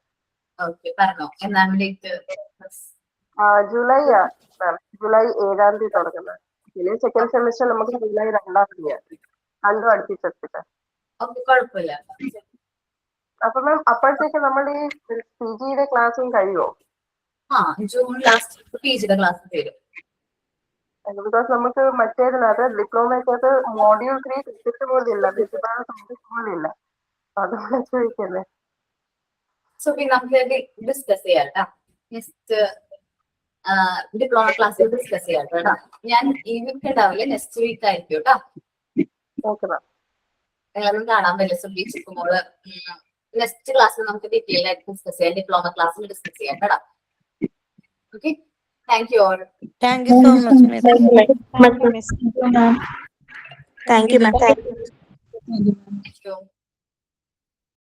ഓക്കെ, പറഞ്ഞോ എന്നാണ് ഡേറ്റ്? ജൂലൈ 7-ാം തീയതി തുടങ്ങുന്നത്. പിന്നെ സെക്കൻഡ് സെമിസ്റ്റർ നമുക്ക് ജൂലൈ 2-ാം തീയതി. രണ്ടും അടുപ്പിച്ചെടുത്തിട്ട്. ഓക്കെ, കുഴപ്പമില്ല. അപ്പൊ മാം അപ്പോഴത്തേക്ക് നമ്മുടെ ഈ PGയുടെ ക്ലാസ്സും കഴിയുമോ? ജൂൺ ലാസ്റ്റ് PGയുടെ ക്ലാസ് തരും. ബിക്കോസ് നമുക്ക് മറ്റേതിനകത്ത് ഡിപ്ലോമയ്ക്കകത്ത് മോഡ്യൂൾ 3 സബ്ജക്ട് പോലും ഇല്ല, ബിസിബാണ് സബ്ജക്ട് പോലും ഇല്ല. അതുകൊണ്ട് ചോദിക്കുന്നത്. സുബി, നമുക്ക് ഡിസ്കസ് ചെയ്യാം കേട്ടോ. നെക്സ്റ്റ് ഡിപ്ലോമ ക്ലാസ്സിൽ ഡിസ്കസ് ചെയ്യാം കേട്ടോ. ഞാൻ ഈ വീക്ക് ഉണ്ടാവില്ല, നെക്സ്റ്റ് വീക്ക് ആയിരിക്കും കേട്ടോ. Okay ma'am. നിങ്ങളൊന്നും കാണാൻ പറ്റില്ല സുബി ചിക്കുമോള്. നെക്സ്റ്റ് ക്ലാസ്സിൽ നമുക്ക് ഡീറ്റെയിൽ ആയിട്ട് ഡിസ്കസ് ചെയ്യാം. ഡിപ്ലോമ ക്ലാസ്സിൽ ഡിസ്കസ് ചെയ്യാം കേട്ടോ. Okay, thank you all. Thank you so much miss. Thank you, ma'am. Thank you.